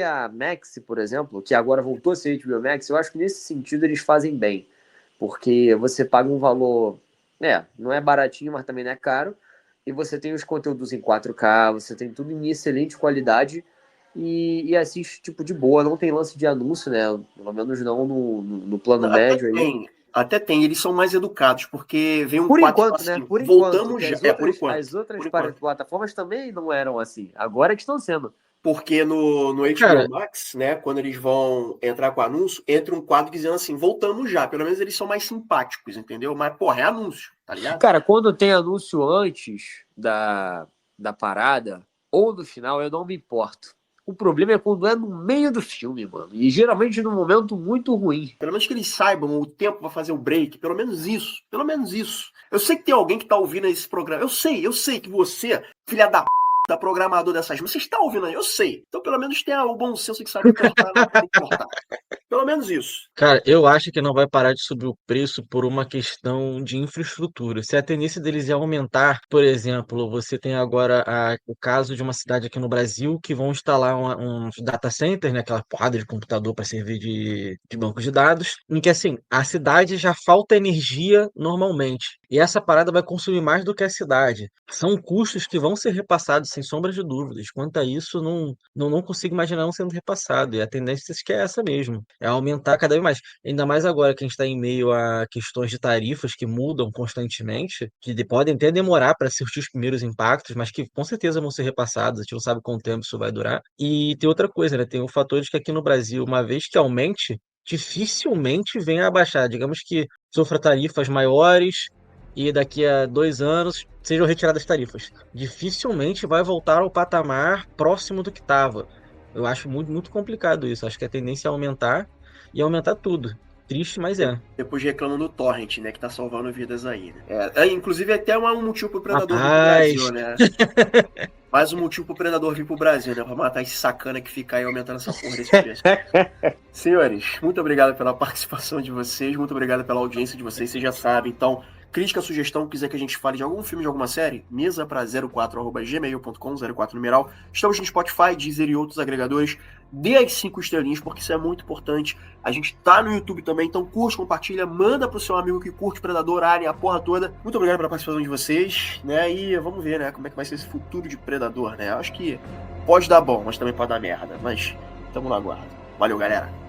a Max, por exemplo, que agora voltou a ser HBO Max, eu acho que nesse sentido eles fazem bem. Porque você paga um valor, não é baratinho, mas também não é caro, e você tem os conteúdos em 4K, você tem tudo em excelente qualidade e assiste tipo de boa, não tem lance de anúncio, né? Pelo menos não no plano médio aí. Até tem, eles são mais educados, porque vem um Por quadro enquanto, assim, né? Por voltamos enquanto. já. Por enquanto. As outras Por enquanto. plataformas também não eram assim. Agora que estão sendo. Porque no Cara, HBO Max, né, quando eles vão entrar com anúncio, entra um quadro dizendo assim, voltamos já. Pelo menos eles são mais simpáticos, entendeu? Mas, porra, é anúncio, tá ligado? Cara, quando tem anúncio antes da parada ou no final, eu não me importo. O problema é quando é no meio do filme, mano. E geralmente num momento muito ruim. Pelo menos que eles saibam o tempo pra fazer o break. Pelo menos isso. Pelo menos isso. Eu sei que tem alguém que tá ouvindo esse programa. Eu sei que você, filha da programador dessas músicas, você está ouvindo aí, eu sei. Então pelo menos tenha o bom senso que sabe cortar, não tem que cortar. Pelo menos isso. cara, eu acho que não vai parar de subir o preço por uma questão de infraestrutura. Se a tendência deles é aumentar, por exemplo, você tem agora o caso de uma cidade aqui no Brasil que vão instalar uns data centers, né, aquela porrada de computador para servir de banco de dados, em que assim, a cidade já falta energia normalmente. E essa parada vai consumir mais do que a cidade. São custos que vão ser repassados, sem sombra de dúvidas. Quanto a isso, não consigo imaginar não sendo repassado. E a tendência é essa mesmo. É aumentar cada vez mais. Ainda mais agora que a gente está em meio a questões de tarifas que mudam constantemente, que podem até demorar para surtir os primeiros impactos, mas que com certeza vão ser repassados. A gente não sabe quanto tempo isso vai durar. E tem outra coisa, né? Tem o fator de que aqui no Brasil, uma vez que aumente, dificilmente venha a baixar. Digamos que sofra tarifas maiores e daqui a 2 anos sejam retiradas tarifas. Dificilmente vai voltar ao patamar próximo do que estava. Eu acho muito, muito complicado isso. Acho que a tendência é aumentar e aumentar tudo. Triste, mas é. Depois reclamam do Torrent, né? Que tá salvando vidas aí, né? Inclusive, até um motivo pro Predador vir pro Rapaz. Brasil, né? Mais um motivo pro Predador vir pro Brasil, né? Pra matar esse sacana que fica aí aumentando essa porra desse preço. Senhores, muito obrigado pela participação de vocês. Muito obrigado pela audiência de vocês. Vocês já sabem, então... Crítica, sugestão, quiser que a gente fale de algum filme, de alguma série, mesa para 04@gmail.com, 04 numeral. Estamos no Spotify, Deezer e outros agregadores. Dê as 5 estrelinhas, porque isso é muito importante. A gente tá no YouTube também, então curte, compartilha, manda pro seu amigo que curte Predador, Alien, a porra toda. Muito obrigado pela participação de vocês, né? E vamos ver, né, como é que vai ser esse futuro de Predador, né? Acho que pode dar bom, mas também pode dar merda. Mas tamo na guarda. Valeu, galera.